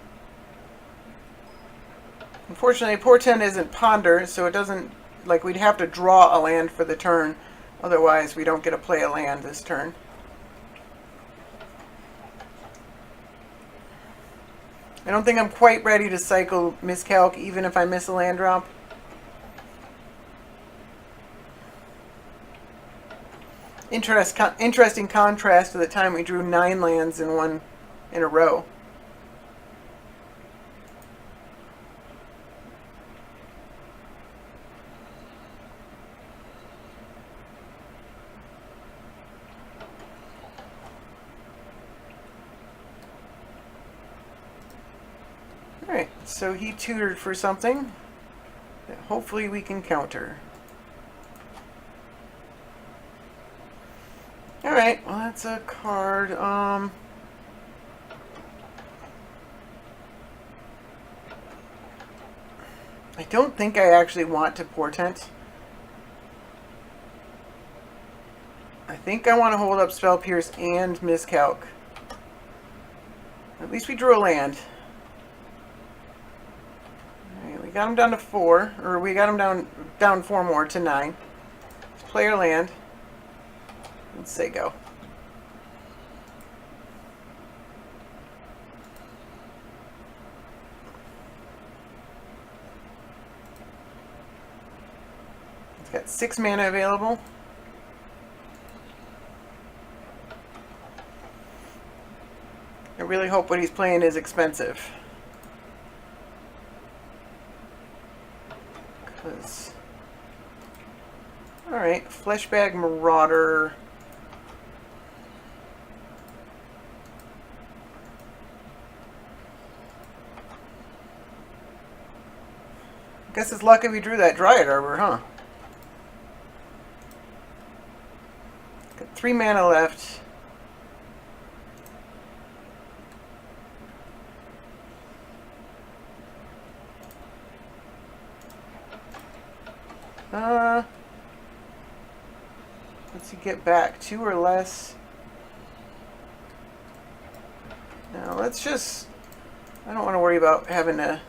Unfortunately, portent isn't ponder, so it doesn't, like, we'd have to draw a land for the turn. Otherwise, we don't get to play a land this turn. I don't think I'm quite ready to cycle Miscalc, even if I miss a land drop. Interesting contrast to the time we drew 9 lands in a row. Alright, so he tutored for something that hopefully we can counter. Alright, well that's a card. I don't think I actually want to portent. I think I want to hold up Spell Pierce and Miscalc. At least we drew a land. Alright, we got him down to 4, or we got him down 4 more to 9. Let's play our land. Let's say go. It's got 6 mana available. I really hope what he's playing is expensive. Alright, Fleshbag Marauder. Guess it's lucky we drew that Dryad Arbor, huh? Got 3 mana left. Let's see, get back 2 or less. Now let's just, I don't want to worry about having to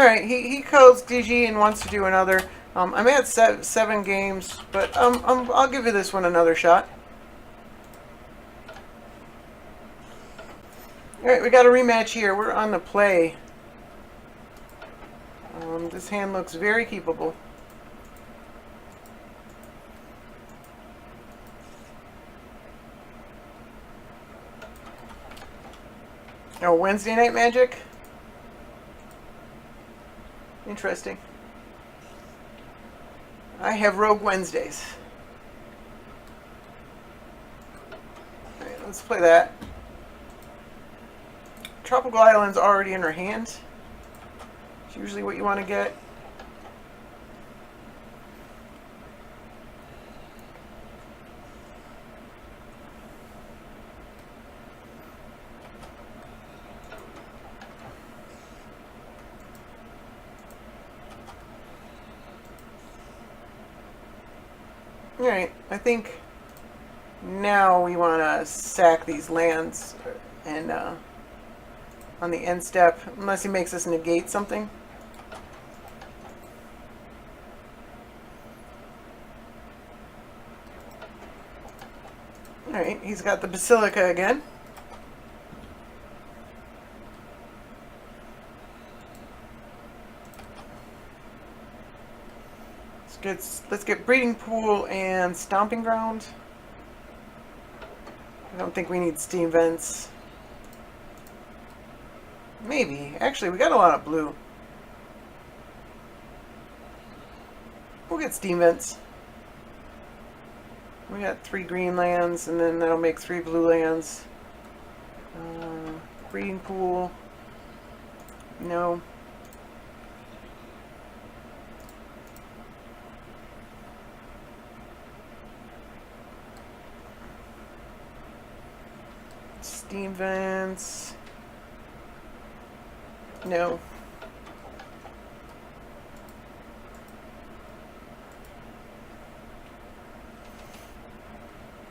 Alright, he calls DG and wants to do another. I'm at 7 games, but I'll give you this one another shot. Alright, we got a rematch here. We're on the play. This hand looks very keepable. Oh, Wednesday Night Magic? Interesting. I have Rogue Wednesdays. Alright, let's play that. Tropical Island's already in her hand. It's usually what you want to get. Alright, I think now we want to sack these lands and on the end step, unless he makes us negate something. Alright, he's got the Basilica again. Let's get Breeding Pool and Stomping Ground. I don't think we need Steam Vents. Maybe. Actually, we got a lot of blue. We'll get Steam Vents. We got 3 green lands, and then that'll make 3 blue lands. Breeding Pool. No. Steam Vents. No.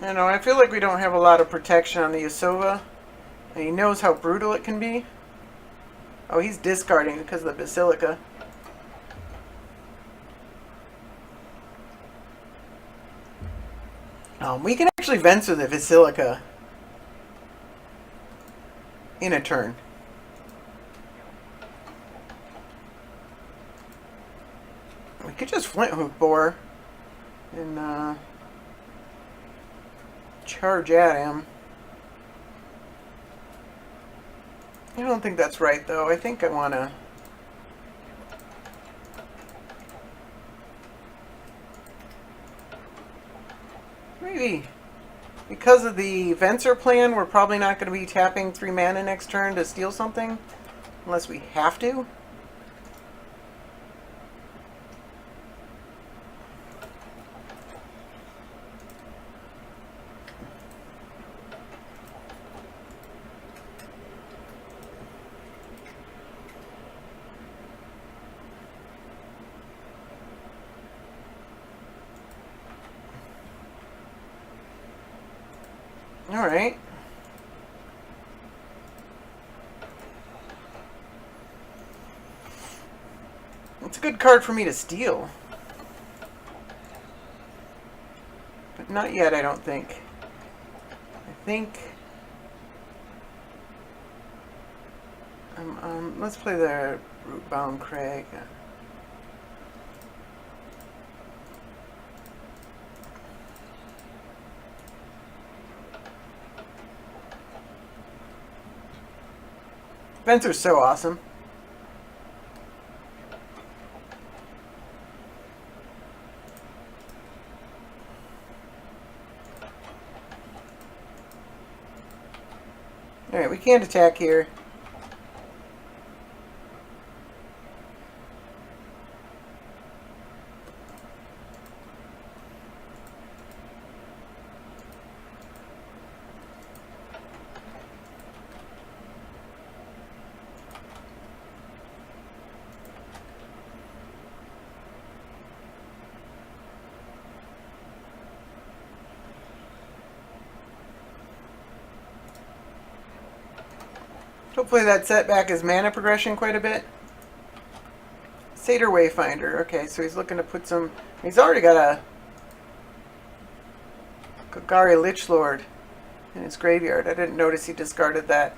I know, I feel like we don't have a lot of protection on the Yasova. And he knows how brutal it can be. Oh, he's discarding because of the Basilica. We can actually Venture the Basilica in a turn. We could just Flint Hook Bore and charge at him. I don't think that's right, though. I think I want to... Maybe. Because of the Venser plan, we're probably not going to be tapping 3 mana next turn to steal something. Unless we have to. Alright. It's a good card for me to steal. But not yet, I don't think. I think... let's play the Rootbound Crag. Venser's so awesome. Alright, we can't attack here. Hopefully that set back his mana progression quite a bit. Satyr Wayfinder. Okay, so he's looking to put some... He's already got a Golgari Lichlord in his graveyard. I didn't notice he discarded that.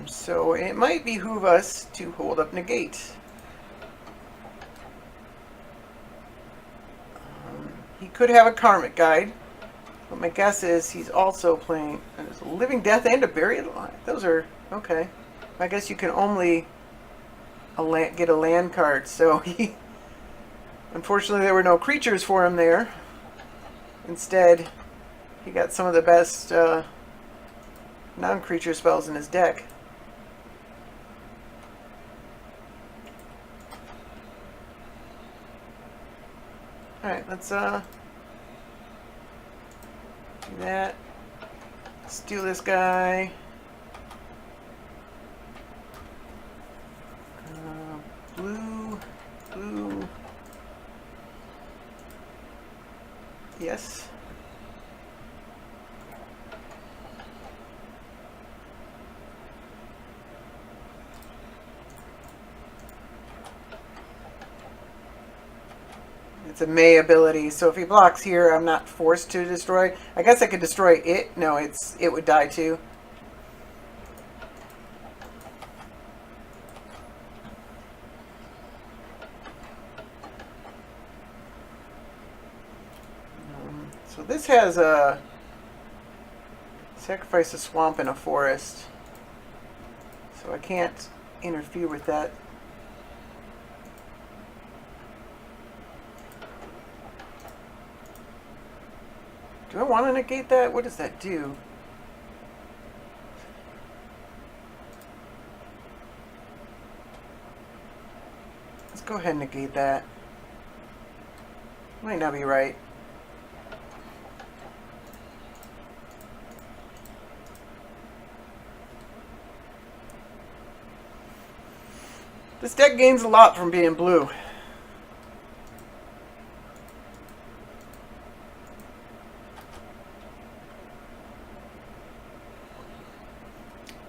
So it might behoove us to hold up Negate. He could have a Karmic Guide, but my guess is he's also playing a Living Death and a Buried Alive. Those are... okay. I guess you can only get a land card, so he... Unfortunately, there were no creatures for him there. Instead, he got some of the best non-creature spells in his deck. Alright, let's do that. Let's do this guy. Blue. Yes. It's a May ability, so if he blocks here, I'm not forced to destroy. I guess I could destroy it. No, it would die too. So this has a sacrifice a swamp and a forest, so I can't interfere with that. Do I want to negate that? What does that do? Let's go ahead and negate that. Might not be right. This deck gains a lot from being blue.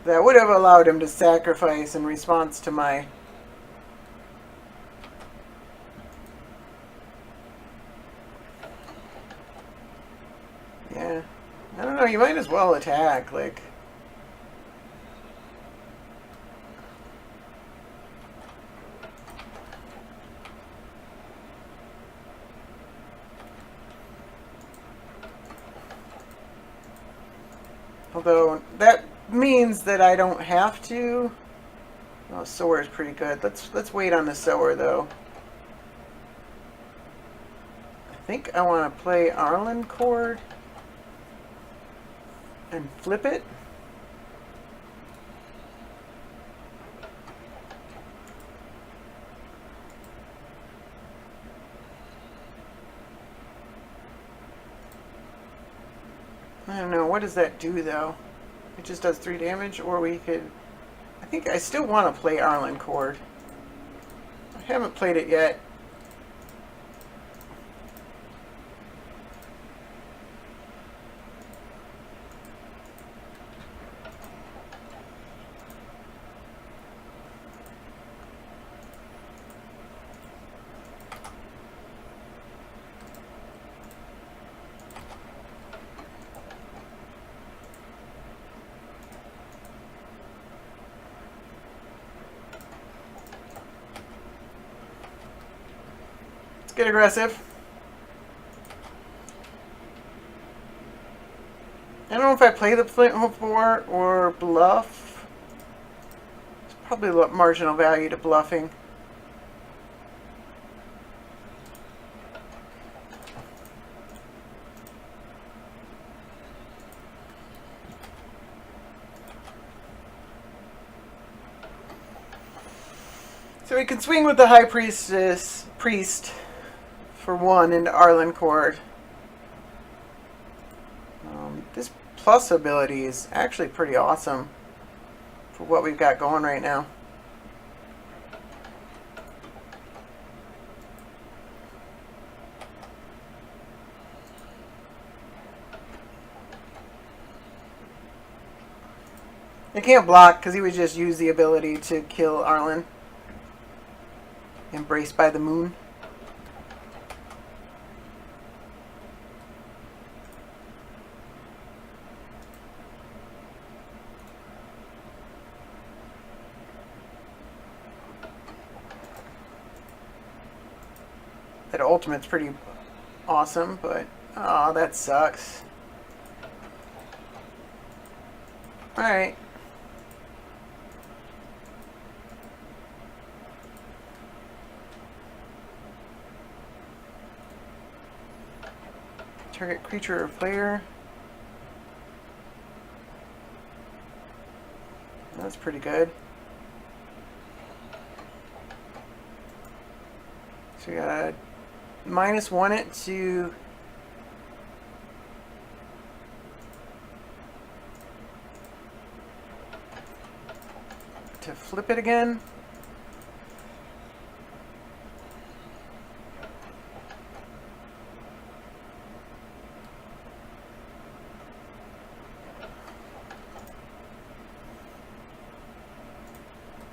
That would have allowed him to sacrifice in response to my... Yeah. I don't know, you might as well attack, like... Although, that means that I don't have to... Oh, Sower is pretty good. Let's wait on the Sower, though. I think I want to play Arlen Chord and flip it. I don't know, what does that do though? It just does 3 damage, or we could... I think I still want to play Arlen Chord. I haven't played it yet. Get aggressive. I don't know if I play the Flint before or bluff. There's probably a marginal value to bluffing. So we can swing with the High Priest for 1 into Arlen Chord. This plus ability is actually pretty awesome for what we've got going right now. I can't block because he would just use the ability to kill Arlen. Embraced by the moon. That ultimate's pretty awesome, but oh, that sucks. Alright. Target creature or player. That's pretty good. So we got -1 it to flip it again.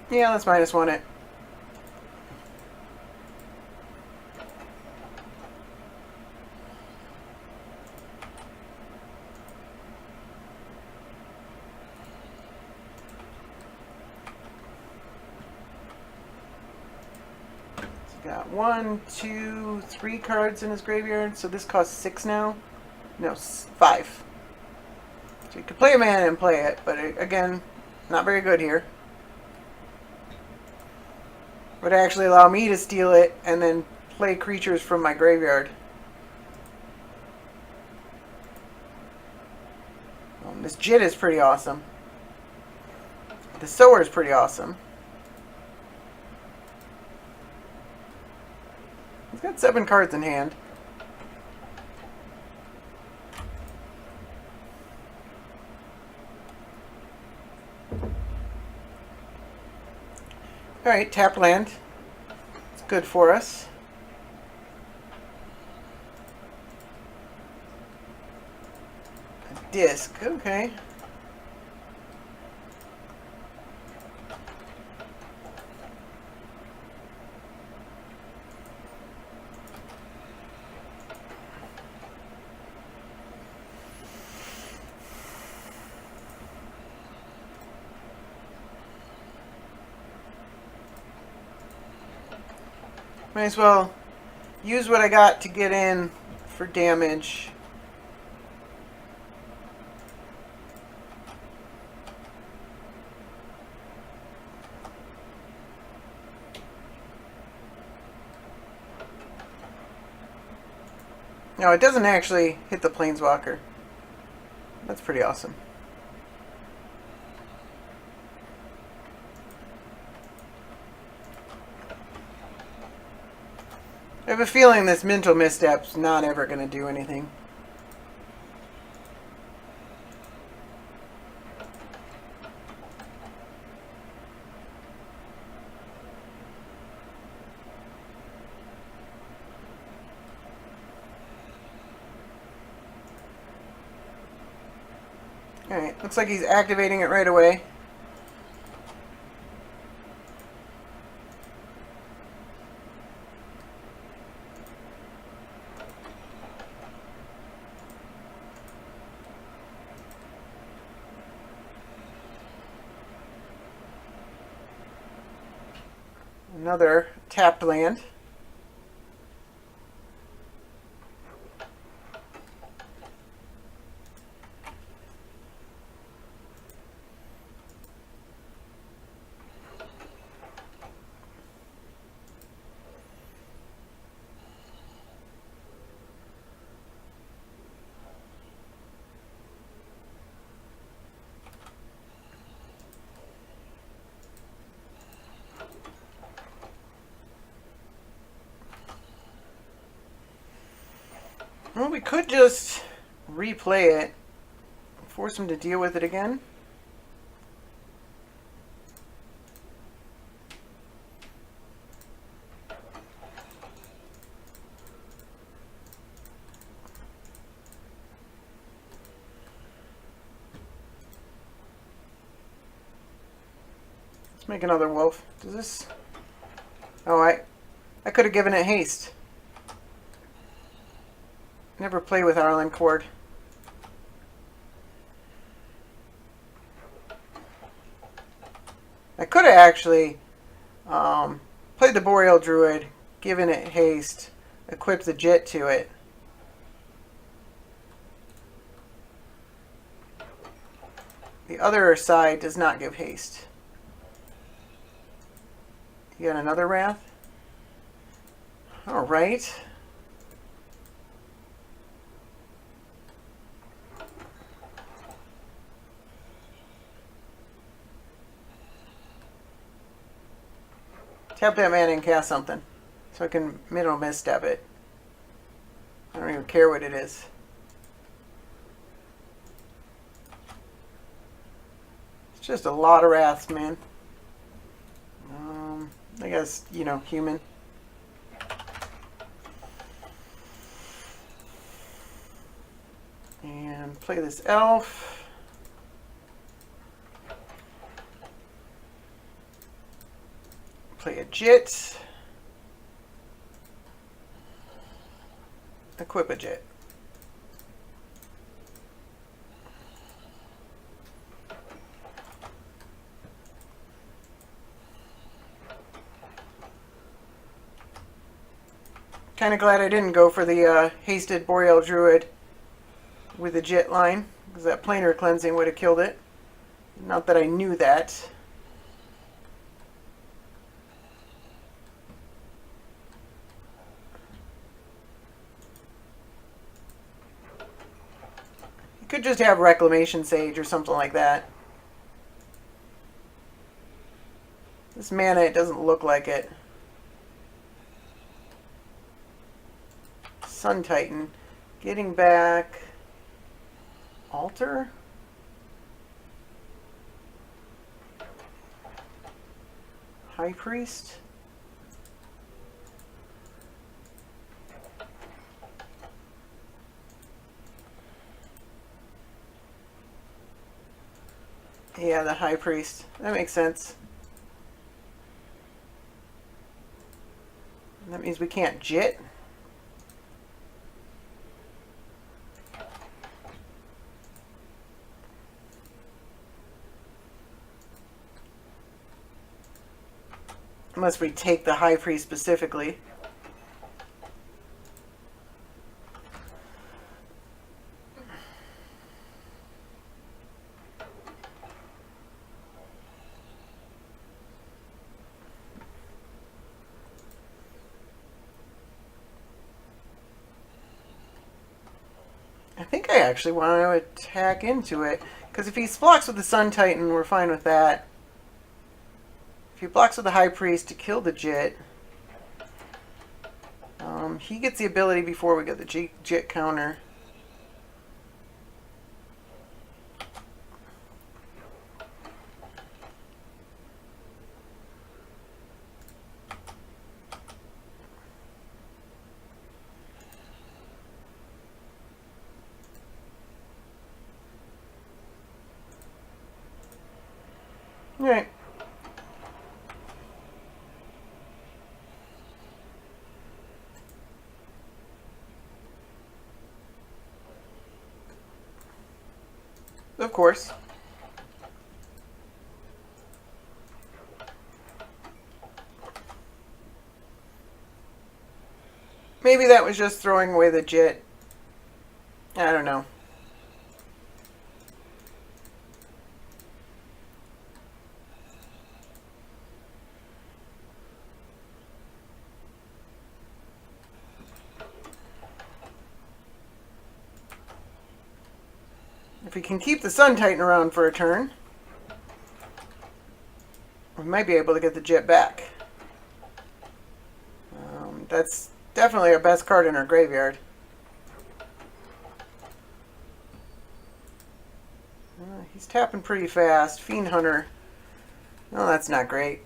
Yeah, let's -1 it. Got 1, 2, 3 cards in his graveyard, so this costs 6 now. No, 5. So you could play a mana and play it, but again, not very good here. Would actually allow me to steal it and then play creatures from my graveyard. This Jit is pretty awesome. The Sower is pretty awesome. He's got 7 cards in hand. Alright, tap land. It's good for us. A disc, okay. Might as well use what I got to get in for damage. No, it doesn't actually hit the Planeswalker. That's pretty awesome. I have a feeling this mental misstep's not ever going to do anything. Alright, looks like he's activating it right away. Another tapped land. Well, we could just replay it, force him to deal with it again. Let's make another wolf. Does this... Oh, I could have given it haste. Never play with Arlen Cord. I could have actually played the Boreal Druid, given it haste, equipped the Jit to it. The other side does not give haste. You got another Wrath? Alright. Tap that mana and cast something. So I can middle misstep it. I don't even care what it is. It's just a lot of wraths, man. I guess, you know, human. And play this elf. Play a Jit. Equip a Jit. Kind of glad I didn't go for the hasted Boreal Druid with the Jit line, because that planar cleansing would have killed it. Not that I knew that. You could just have Reclamation Sage or something like that. This mana, it doesn't look like it. Sun Titan. Getting back... Altar? High Priest? Yeah, the High Priest. That makes sense. That means we can't Jit. Unless we take the High Priest specifically. I think I actually want to attack into it. Because if he blocks with the Sun Titan, we're fine with that. If he blocks with the High Priest to kill the Jit, he gets the ability before we get the Jit counter. Alright. Of course. Maybe that was just throwing away the Jit. I don't know. If we can keep the Sun Titan around for a turn, we might be able to get the Jit back. That's definitely our best card in our graveyard. He's tapping pretty fast. Fiend Hunter. No, that's not great.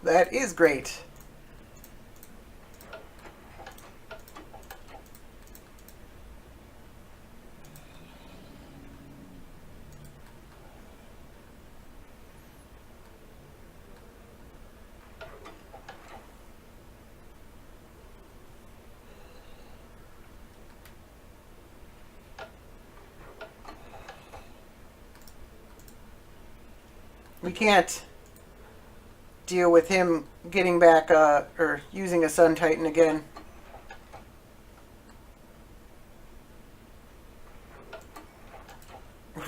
That is great. We can't deal with him getting back or using a Sun Titan again.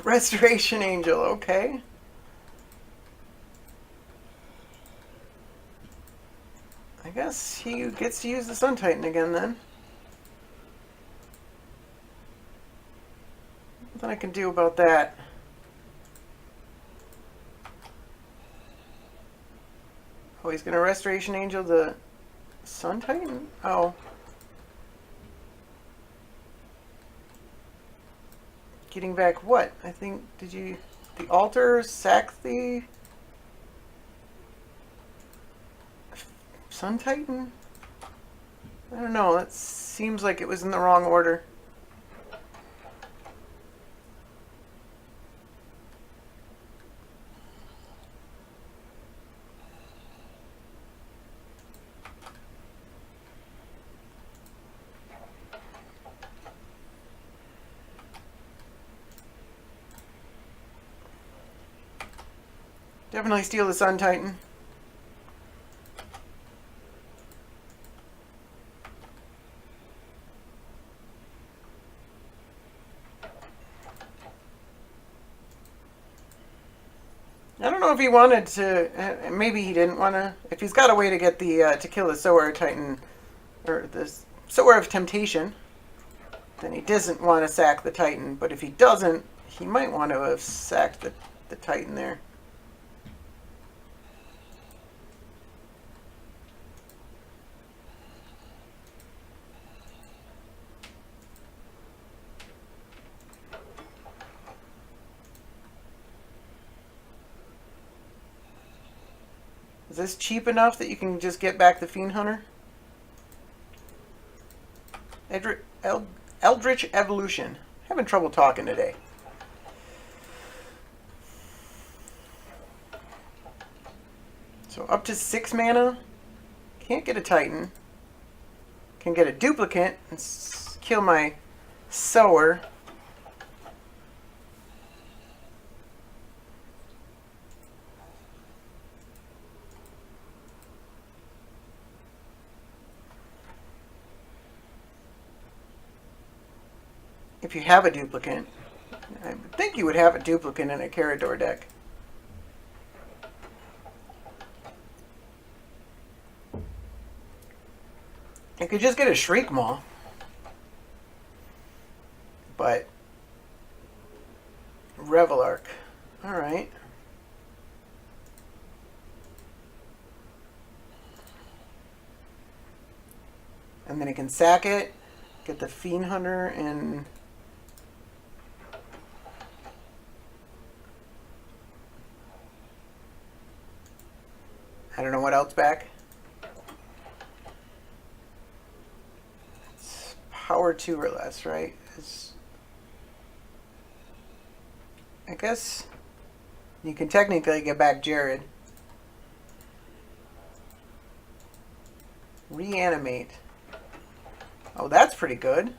Restoration Angel, okay. I guess he gets to use the Sun Titan again then. Nothing I can do about that. Oh, he's going to Restoration Angel the Sun Titan? Oh. Getting back what? I think, did you... The altar sack the... Sun Titan? I don't know, that seems like it was in the wrong order. Definitely steal the Sun Titan. I don't know if he wanted to. Maybe he didn't want to. If he's got a way to get the to kill the Sower Titan or the Sower of Temptation, then he doesn't want to sack the Titan. But if he doesn't, he might want to have sacked the Titan there. Is this cheap enough that you can just get back the Fiend Hunter? Eldritch Evolution. Having trouble talking today. So up to 6 mana. Can't get a Titan. Can get a duplicate and kill my Sower. If you have a duplicate. I would think you would have a duplicate in a Karador deck. I could just get a Shriek Maw. But Revelark. Alright. And then he can sack it, get the Fiend Hunter, and I don't know what else back. It's power 2 or less, right? I guess you can technically get back Jared. Reanimate. Oh, that's pretty good.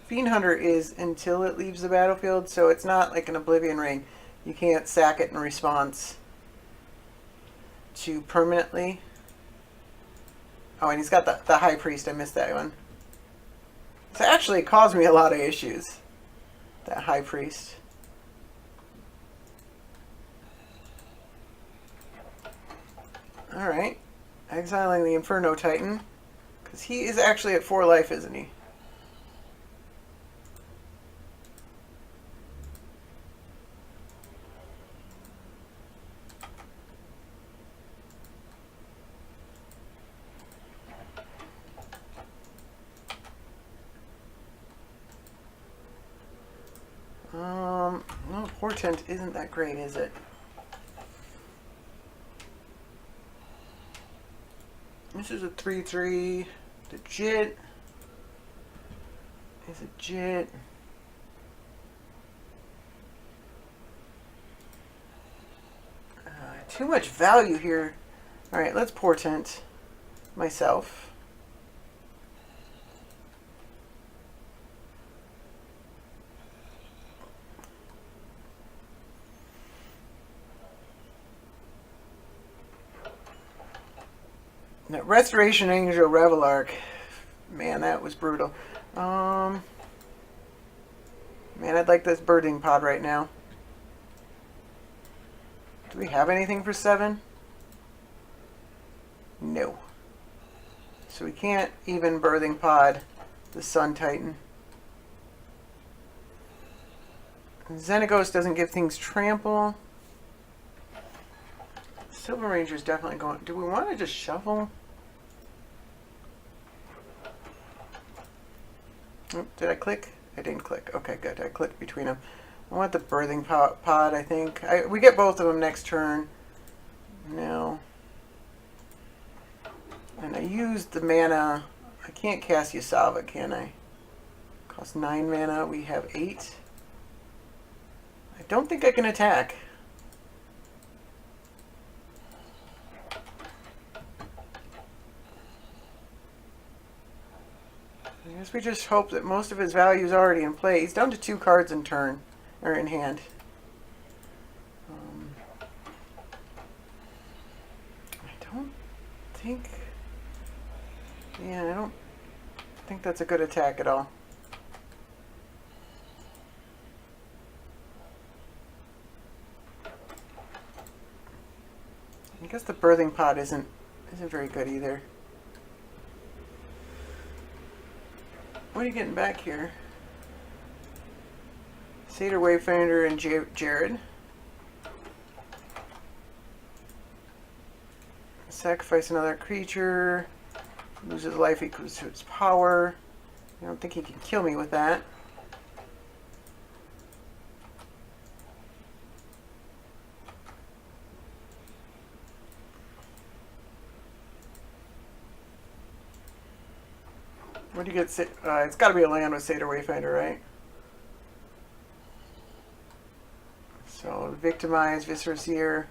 Fiend Hunter is until it leaves the battlefield, so it's not like an Oblivion Ring. You can't sack it in response to permanently. Oh, and he's got the High Priest. I missed that one. It's actually caused me a lot of issues, that High Priest. Alright. Exiling the Inferno Titan. Because he is actually at 4 life, isn't he? Well, Portent isn't that great, is it? This is a 3/3. The Jit is a Jit. Too much value here. Alright, let's Portent myself. That Restoration Angel Revelark. Man, that was brutal. Man, I'd like this birding pod right now. Do we have anything for 7? No. So we can't even birthing pod the Sun Titan. Xenagos doesn't give things trample. Silver Ranger's definitely going. Do we want to just shuffle? Oh, did I click? I didn't click. Okay, good. I clicked between them. I want the birthing pod, I think. We get both of them next turn. No. And I used the mana. I can't cast Yasova, can I? Costs 9 mana. We have 8. I don't think I can attack. I guess we just hope that most of his value is already in play. He's down to 2 cards in turn, or in hand. I don't think... Yeah, I don't think that's a good attack at all. I guess the birthing pod isn't very good either. What are you getting back here? Satyr Wayfinder and Jared. Sacrifice another creature. Loses life equals to its power. I don't think he can kill me with that. What do you get? It's got to be a land with Satyr Wayfinder, right? So, Victimize, Viscera Seer.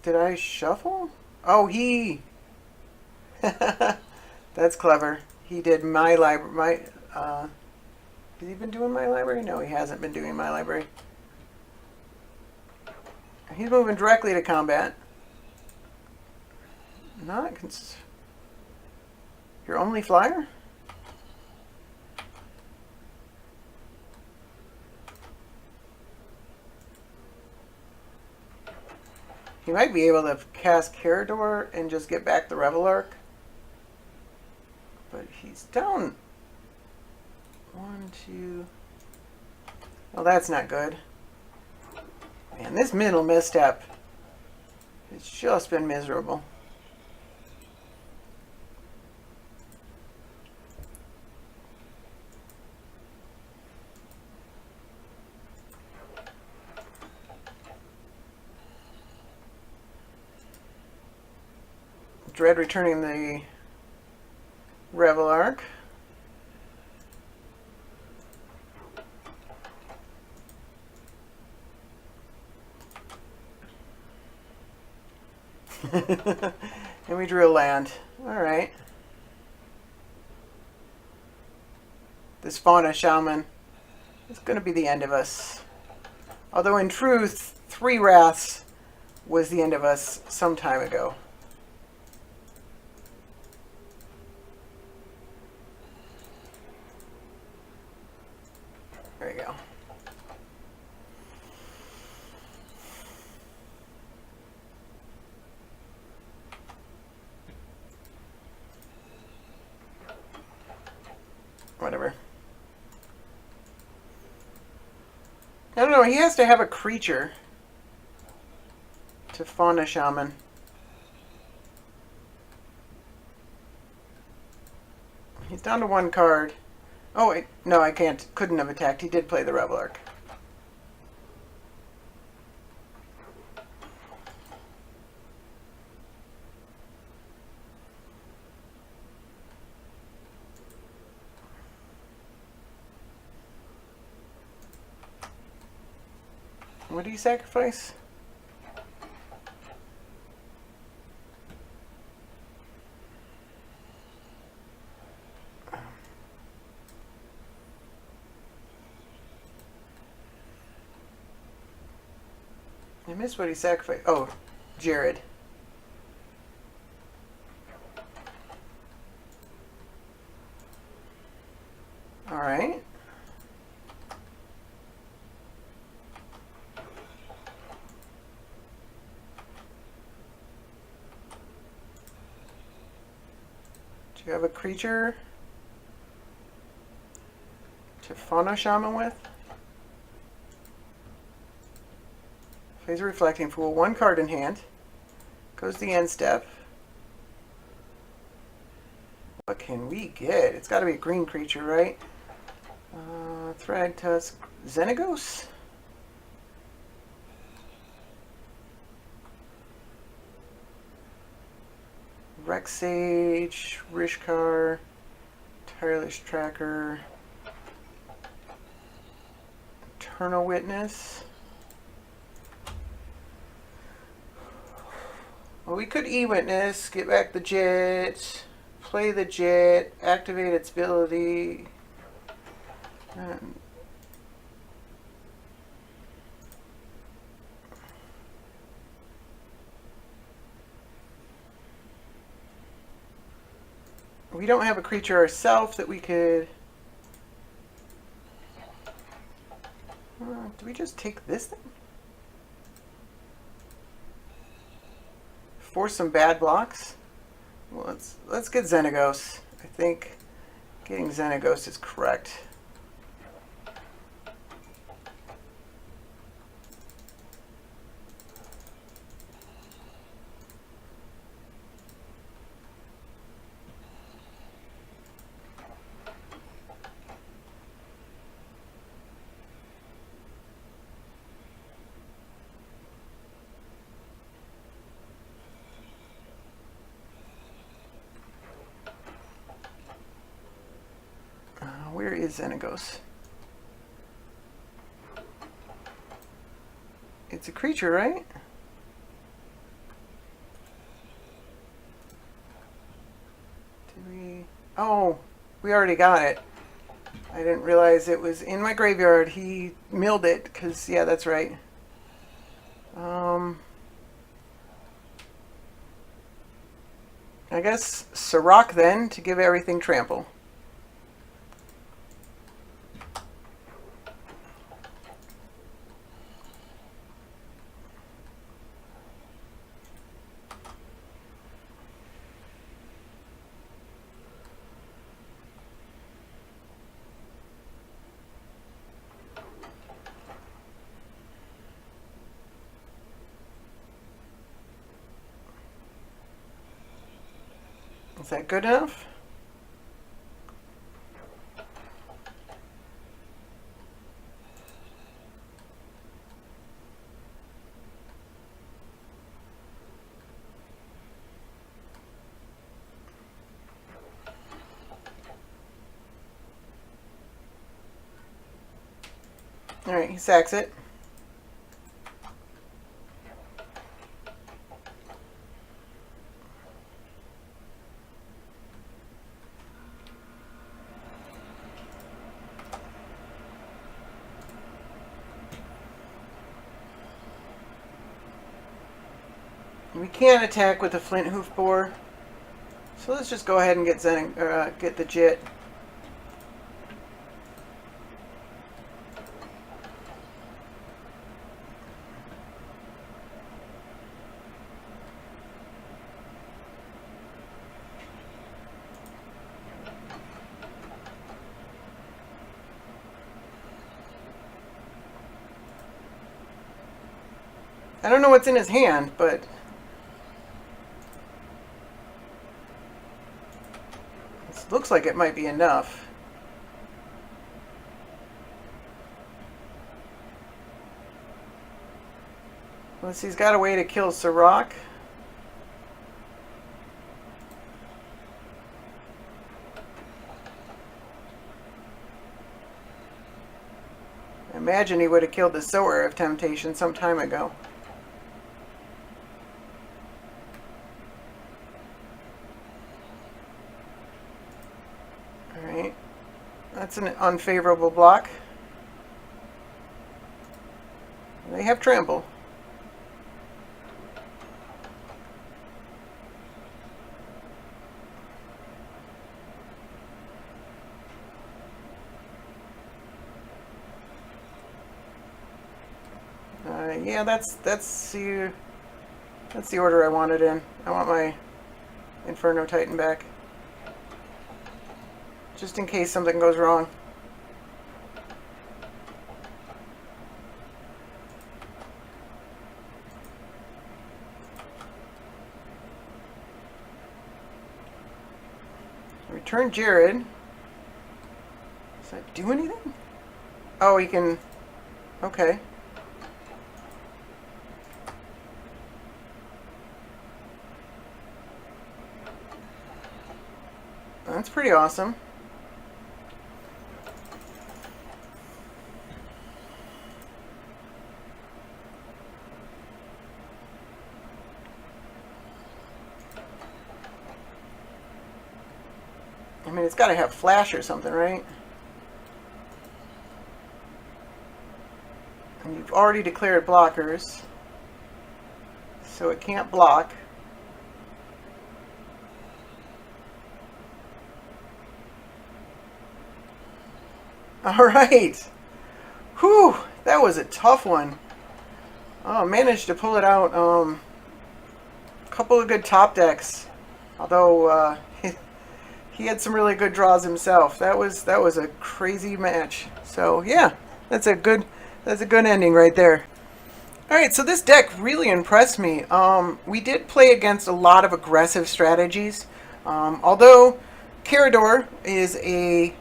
Did I shuffle? Oh, he... That's clever. He did my library. Has he been doing my library? No, he hasn't been doing my library. He's moving directly to combat. Not your only flyer? He might be able to cast Karador and just get back the Revelark. But he's down. 1, 2. Well, that's not good. Man, this middle misstep has just been miserable. Dread returning the Revelark. And we drew a land. Alright. This Fauna Shaman is going to be the end of us. Although in truth, 3 Wraths was the end of us some time ago. There you go. Whatever. I don't know, he has to have a creature to Fauna Shaman. He's down to one card. Oh, wait. No, I can't. Couldn't have attacked. He did play the Rebel Arc. What do you sacrifice? I missed what he sacrificed. Oh, Jared. All right. Do you have a creature to Fauna Shaman with? Plays a Reflecting Fool, one card in hand. Goes the end step. What can we get? It's got to be a green creature, right? Thrag Tusk, Xenagos? Rexage, Rishkar, Tireless Tracker, Eternal Witness. Well, we could E-Witness, get back the jet, play the jet, activate its ability. We don't have a creature ourselves that we could... do we just take this thing? Force some bad blocks? Well, let's get Xenagos. I think getting Xenagos is correct. Where is Xenagos? It's a creature, right? Did we... Oh, we already got it. I didn't realize it was in my graveyard. He milled it, because, yeah, that's right. I guess Sirach then, to give everything trample. Is that good enough? All right, he sacks it. We can't attack with the flint hoof boar, so let's just go ahead and get get the Jit. I don't know what's in his hand, but it looks like it might be enough. Unless he's got a way to kill Sirach. I imagine he would have killed the Sower of Temptation some time ago. Alright. That's an unfavorable block. They have trample. Yeah, that's the order I wanted in. I want my Inferno Titan back, just in case something goes wrong. Return Jared. Does that do anything? Oh, he can. Okay. That's pretty awesome. I mean, it's got to have flash or something, right? And you've already declared blockers, so it can't block. All right. Whew, that was a tough one. Oh, managed to pull it out. A couple of good top decks. Although he had some really good draws himself. That was a crazy match. So yeah, that's a good ending right there. All right, so this deck really impressed me. We did play against a lot of aggressive strategies. Although Karador is a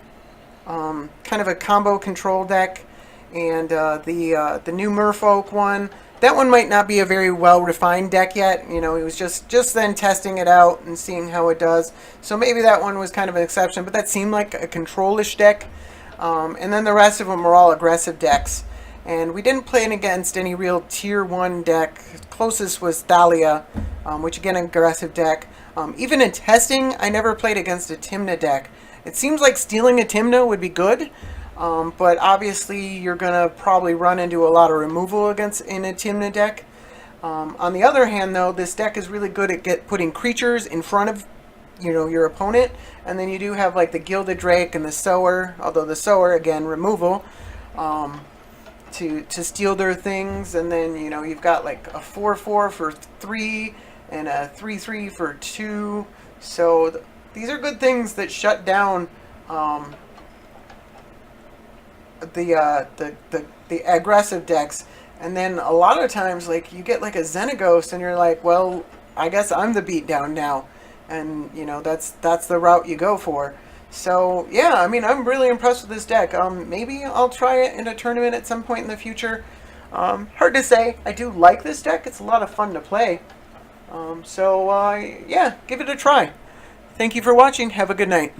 kind of a combo control deck, and the new Merfolk one, that one might not be a very well refined deck yet. You know, he was just then testing it out and seeing how it does. So maybe that one was kind of an exception, but that seemed like a control-ish deck. And then the rest of them were all aggressive decks. And we didn't play against any real tier 1 deck. Closest was Thalia, which again, an aggressive deck. Even in testing, I never played against a Tymna deck. It seems like stealing a Tymna would be good, but obviously you're going to probably run into a lot of removal in a Tymna deck. On the other hand, though, this deck is really good at putting creatures in front of your opponent, and then you do have like the Gilded Drake and the Sower, although the Sower, again, removal, to steal their things, and then you've got like a 4/4 for 3 and a 3/3 for 2, so these are good things that shut down the aggressive decks. And then a lot of times, like, you get like a Xenaghost, and you're like, well, I guess I'm the beatdown now, and that's the route you go for. So yeah, I mean, I'm really impressed with this deck. Maybe I'll try it in a tournament at some point in the future. Hard to say. I do like this deck. It's a lot of fun to play. Yeah, give it a try. Thank you for watching. Have a good night.